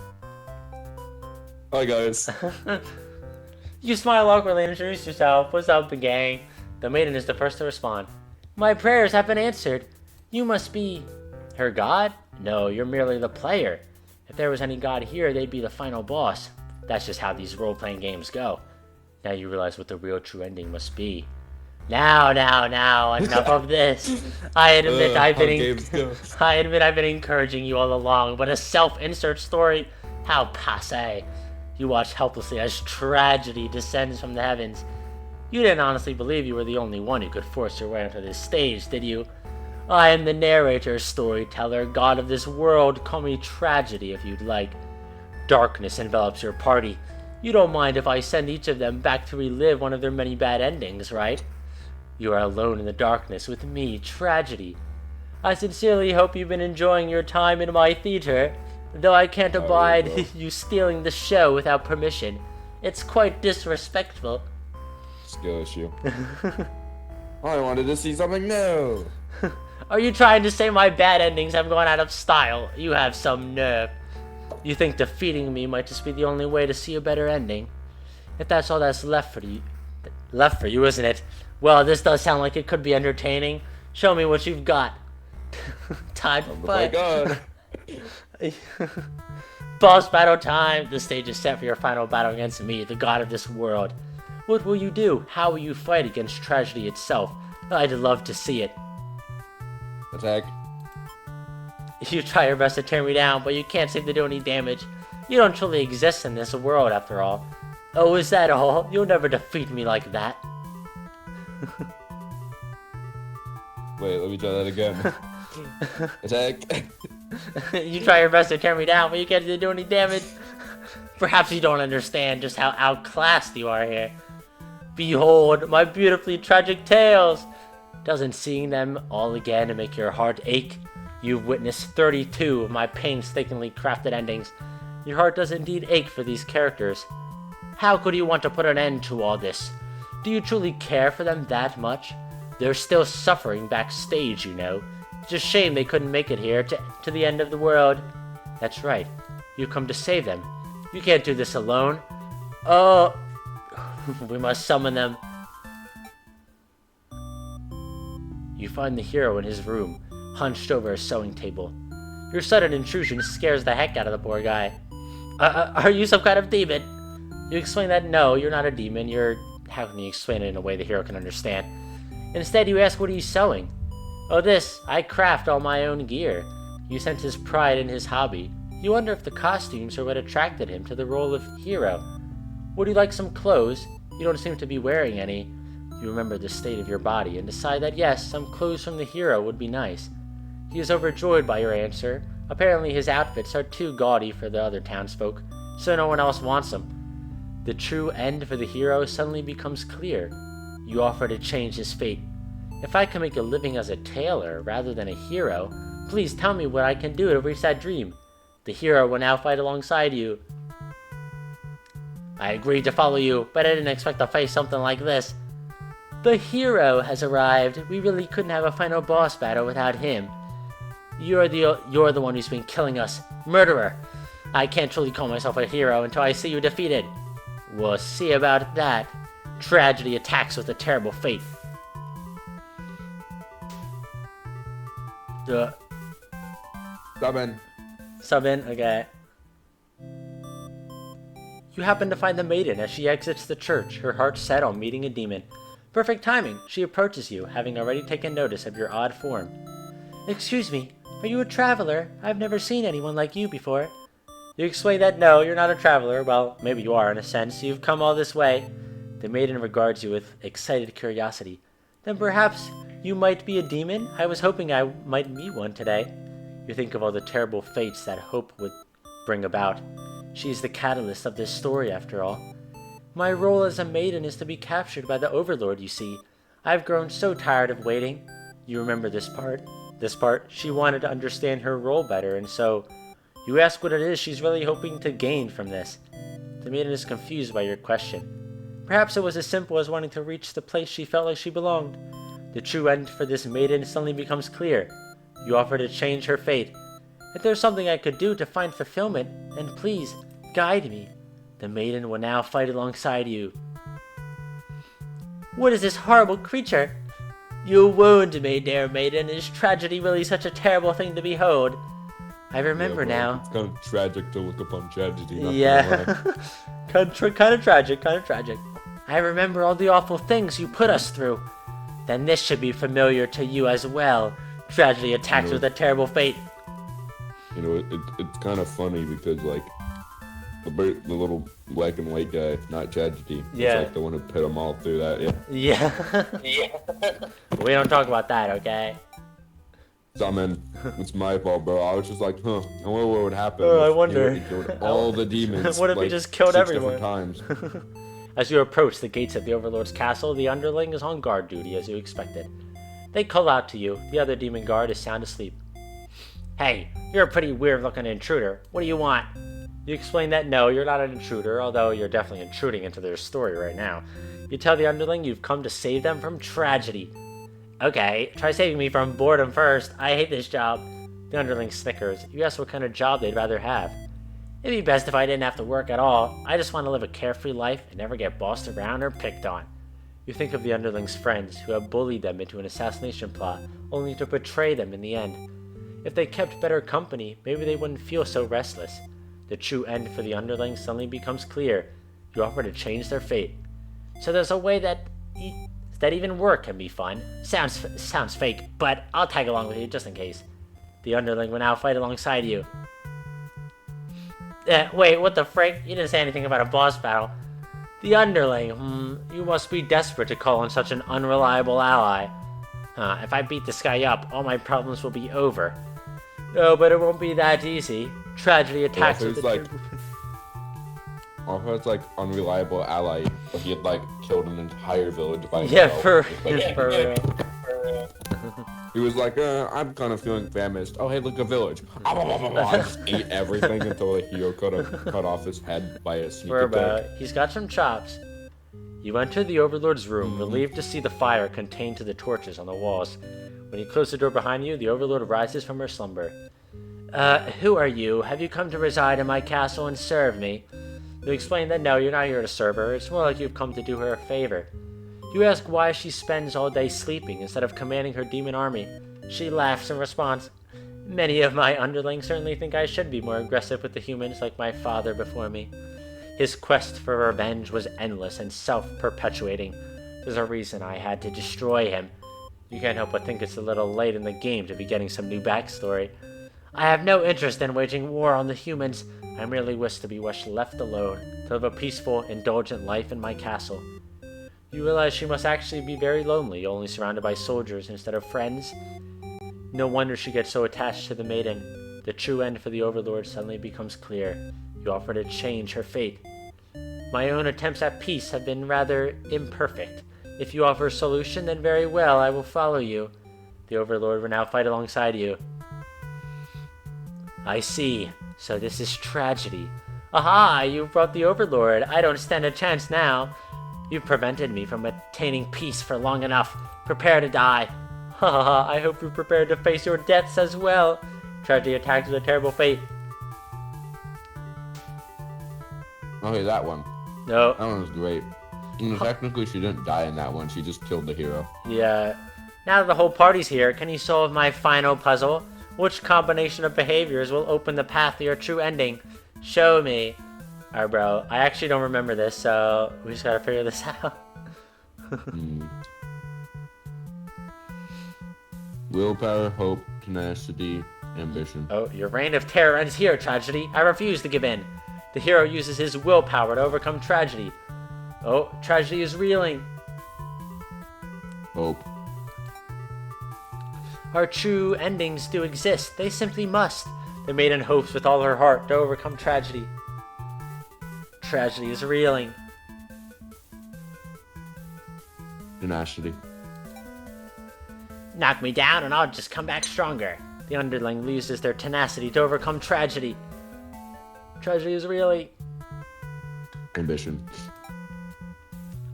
Hi guys. You smile awkwardly and introduce yourself. What's up, the gang? The maiden is the first to respond. My prayers have been answered. You must be her god? No, you're merely the player. If there was any god here, they'd be the final boss. That's just how these role-playing games go. Now you realize what the real true ending must be. Now, enough of this. I admit I've been encouraging you all along, but a self-insert story? How passé. You watch helplessly as tragedy descends from the heavens. You didn't honestly believe you were the only one who could force your way onto this stage, did you? I am the narrator, storyteller, god of this world. Call me Tragedy if you'd like. Darkness envelops your party. You don't mind if I send each of them back to relive one of their many bad endings, right? You are alone in the darkness with me, Tragedy. I sincerely hope you've been enjoying your time in my theater, though I can't abide you stealing the show without permission. It's quite disrespectful. Skill issue. I wanted to see something new. Are you trying to say my bad endings have gone out of style? You have some nerve. You think defeating me might just be the only way to see a better ending? If that's all that's left for you, isn't it? Well, this does sound like it could be entertaining. Show me what you've got. Time to fight. Oh my god. Boss battle time. The stage is set for your final battle against me, the god of this world. What will you do? How will you fight against tragedy itself? I'd love to see it. Attack. You try your best to tear me down, but you can't seem to do any damage. You don't truly exist in this world, after all. Oh, is that all? You'll never defeat me like that. Wait, let me try that again. Attack. You try your best to tear me down, but you can't do any damage. Perhaps you don't understand just how outclassed you are here. Behold, my beautifully tragic tales. Doesn't seeing them all again make your heart ache? You've witnessed 32 of my painstakingly crafted endings. Your heart does indeed ache for these characters. How could you want to put an end to all this? Do you truly care for them that much? They're still suffering backstage, you know. It's a shame they couldn't make it here to the end of the world. That's right. You come to save them. You can't do this alone. Oh, we must summon them. You find the hero in his room, hunched over a sewing table. Your sudden intrusion scares the heck out of the poor guy. Are you some kind of demon? You explain that no, you're not a demon. How can you explain it in a way the hero can understand? Instead, you ask what he's sewing. Oh, this. I craft all my own gear. You sense his pride in his hobby. You wonder if the costumes are what attracted him to the role of hero. Would you like some clothes? You don't seem to be wearing any. You remember the state of your body and decide that yes, some clothes from the hero would be nice. He is overjoyed by your answer. Apparently his outfits are too gaudy for the other townsfolk, so no one else wants them. The true end for the hero suddenly becomes clear. You offer to change his fate. If I can make a living as a tailor rather than a hero, please tell me what I can do to reach that dream. The hero will now fight alongside you. I agreed to follow you, but I didn't expect to face something like this. The hero has arrived. We really couldn't have a final boss battle without him. You're the one who's been killing us. Murderer! I can't truly call myself a hero until I see you defeated. We'll see about that. Tragedy attacks with a terrible fate. Uh, Stop in. Sub in, okay. You happen to find the maiden as she exits the church, her heart set on meeting a demon. Perfect timing. She approaches you, having already taken notice of your odd form. Excuse me, are you a traveler? I've never seen anyone like you before. You explain that no, you're not a traveler. Well, maybe you are in a sense. You've come all this way. The maiden regards you with excited curiosity. Then perhaps you might be a demon? I was hoping I might meet one today. You think of all the terrible fates that hope would bring about. She's the catalyst of this story, after all. My role as a maiden is to be captured by the Overlord, you see. I've grown so tired of waiting. You remember this part? This part, she wanted to understand her role better, and so you ask what it is she's really hoping to gain from this. The maiden is confused by your question. Perhaps it was as simple as wanting to reach the place she felt like she belonged. The true end for this maiden suddenly becomes clear. You offer to change her fate. If there's something I could do to find fulfillment, then please, guide me. The maiden will now fight alongside you. What is this horrible creature? You wound me, dear maiden. Is tragedy really such a terrible thing to behold? I remember now. It's kind of tragic to look upon tragedy. Not Yeah. kind of tragic. I remember all the awful things you put us through. Then this should be familiar to you as well. Tragedy attacks with a terrible fate. You know, it's kind of funny because, like, the little black and white guy, not tragedy. Yeah. It's like the one who put them all through that. Yeah. Yeah. We don't talk about that, okay? So, man, it's my fault, bro. I was just like, I wonder what would happen. Oh, I if wonder. He killed all the demons. What if he like, just killed 6 everyone? different times. As you approach the gates of the Overlord's castle, the underling is on guard duty as you expected. They call out to you. The other demon guard is sound asleep. Hey, you're a pretty weird-looking intruder. What do you want? You explain that no, you're not an intruder, although you're definitely intruding into their story right now. You tell the underling you've come to save them from tragedy. Okay, try saving me from boredom first. I hate this job. The underling snickers. You ask what kind of job they'd rather have. It'd be best if I didn't have to work at all. I just want to live a carefree life and never get bossed around or picked on. You think of the underling's friends who have bullied them into an assassination plot, only to betray them in the end. If they kept better company, maybe they wouldn't feel so restless. The true end for the underling suddenly becomes clear. You offer to change their fate. So there's a way that even work can be fun. Sounds fake, but I'll tag along with you just in case. The underling will now fight alongside you. Wait, what the frick? You didn't say anything about a boss battle. The underling, you must be desperate to call on such an unreliable ally. If I beat this guy up, all my problems will be over. No, but it won't be that easy. Tragedy attacks with the Also, it's like unreliable ally, but he had like killed an entire village by Yeah, himself. for real. He was like, I'm kind of feeling famished. Oh, hey, look, a village. I just ate everything until the hero cut off his head by a sneak attack. He's got some chops. You enter the Overlord's room, relieved to see the fire contained to the torches on the walls. When you close the door behind you, the Overlord rises from her slumber. Who are you? Have you come to reside in my castle and serve me? You explain that no, you're not here to serve her. It's more like you've come to do her a favor. You ask why she spends all day sleeping instead of commanding her demon army. She laughs in response. Many of my underlings certainly think I should be more aggressive with the humans like my father before me. His quest for revenge was endless and self-perpetuating. There's a reason I had to destroy him. You can't help but think it's a little late in the game to be getting some new backstory. I have no interest in waging war on the humans. I merely wish to be left alone, to live a peaceful, indulgent life in my castle. You realize she must actually be very lonely, only surrounded by soldiers instead of friends. No wonder she gets so attached to the maiden. The true end for the Overlord suddenly becomes clear. You offer to change her fate. My own attempts at peace have been rather imperfect. If you offer a solution, then very well, I will follow you. The Overlord will now fight alongside you. I see. So this is tragedy. Aha! You brought the Overlord. I don't stand a chance now. You've prevented me from attaining peace for long enough. Prepare to die. Ha ha ha, I hope you're prepared to face your deaths as well. Tragedy attacks with a terrible fate. Okay, that one. No. That one was great. Technically, she didn't die in that one. She just killed the hero. Yeah. Now that the whole party's here, can you solve my final puzzle? Which combination of behaviors will open the path to your true ending? Show me. Alright, bro. I actually don't remember this, so we just gotta figure this out. Willpower, hope, tenacity, ambition. Oh, your reign of terror ends here, Tragedy. I refuse to give in. The hero uses his willpower to overcome tragedy. Oh, tragedy is reeling. Hope. Our true endings do exist. They simply must. The maiden hopes with all her heart to overcome tragedy. Tragedy is reeling. Tenacity. Knock me down and I'll just come back stronger. The underling uses their tenacity to overcome tragedy. Tragedy is reeling. Ambition.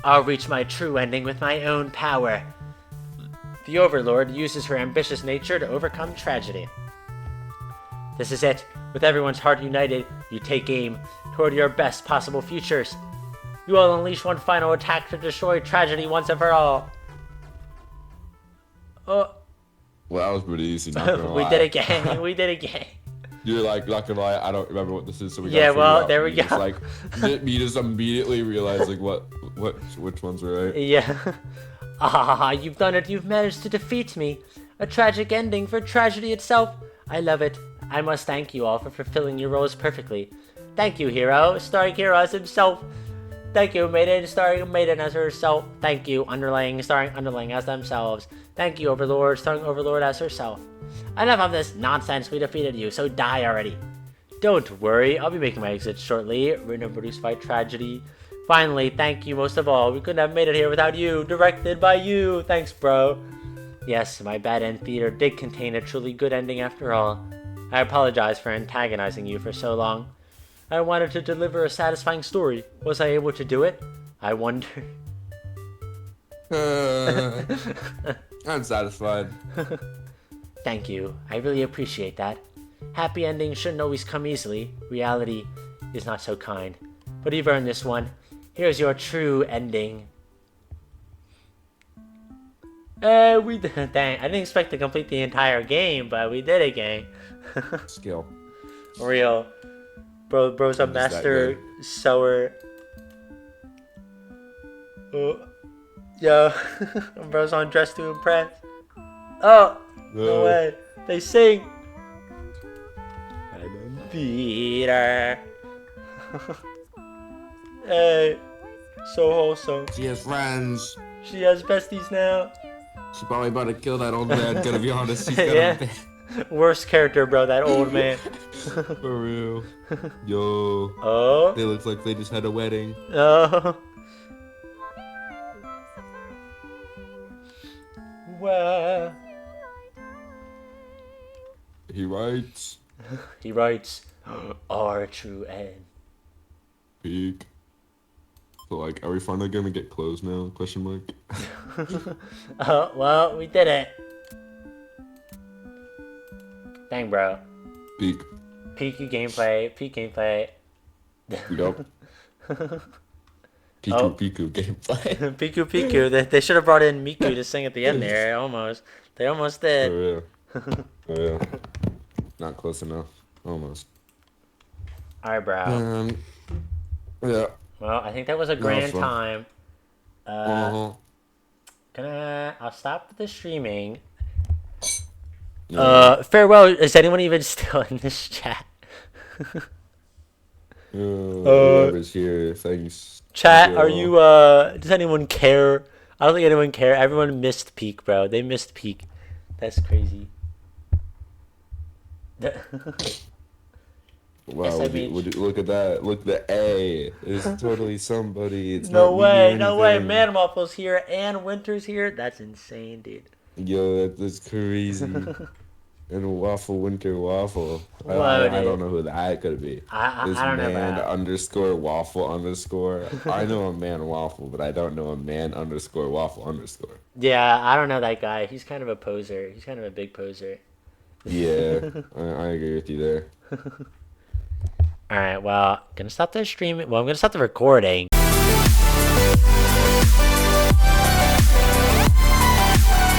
I'll reach my true ending with my own power. The Overlord uses her ambitious nature to overcome tragedy. This is it. With everyone's heart united, you take aim toward your best possible futures. You will unleash one final attack to destroy tragedy once and for all. Oh, Well, that was pretty easy. Not gonna we lie. did it again. We did it again. You're like, not gonna lie, I don't remember what this is, so we Yeah, gotta figure well, it out. there we You go. Just, like, you just immediately realize like which ones were right. Yeah. Ah, you've done it. You've managed to defeat me. A tragic ending for tragedy itself. I love it. I must thank you all for fulfilling your roles perfectly. Thank you, Hero, starring Hero as himself. Thank you, Maiden, starring Maiden as herself. Thank you, Underling, starring Underling as themselves. Thank you, Overlord, starring Overlord as herself. Enough of this nonsense. We defeated you, so die already. Don't worry, I'll be making my exit shortly. Written and produced by Tragedy. Finally, thank you most of all. We couldn't have made it here without you. Directed by you. Thanks, bro. Yes, my bad end theater did contain a truly good ending after all. I apologize for antagonizing you for so long. I wanted to deliver a satisfying story. Was I able to do it? I wonder. I'm satisfied. Thank you. I really appreciate that. Happy endings shouldn't always come easily. Reality is not so kind. But you've earned this one. Here's your true ending. We did. Dang, I didn't expect to complete the entire game, but we did it, gang. Skill. Real. Bro's a I'm just that master sewer. Oh. Yo. Bro's on Dress to Impress. Oh! No way. They sing. Peter. Hey. So wholesome. She has friends. She has besties now. She's probably about to kill that old man. Gotta be honest. She's Yeah. Worst character, bro. That old man. For real. Yo. Oh. They look like they just had a wedding. Oh. Well. He writes. He writes, our true end. Peak. So like, are we finally gonna get closed now? Question mark. Oh, well, we did it. Dang, bro. Peak. Peaky gameplay. Peak gameplay. Yup. Piku Oh. Piku gameplay. Piku Piku. They should have brought in Miku to sing at the end there. Almost. They almost For did. real. For real. Not close enough. Almost. Alright, bro. Yeah. Well, I think that was a grand fun. time. Uh-huh. I'll stop the streaming. Yeah. Farewell. Is anyone even still in this chat? Whoever's here, thanks. Chat, Thank are all. you, does anyone care? I don't think anyone care. Everyone missed Peak, bro. They missed Peak. That's crazy. Wow, SMH. look at that. Look, the A. It's totally somebody. It's No not me way, or no way. anything. Man Waffle's here and Winter's here. That's insane, dude. Yo, that's crazy. And Waffle Winter Waffle. Whoa, I dude. don't know who that could be. I This don't know man that. underscore waffle underscore. I know a man waffle, but I don't know a man underscore waffle underscore. Yeah, I don't know that guy. He's kind of a poser. He's kind of a big poser. Yeah, I agree with you there. Alright, well, gonna stop the stream. Well, I'm gonna stop the recording.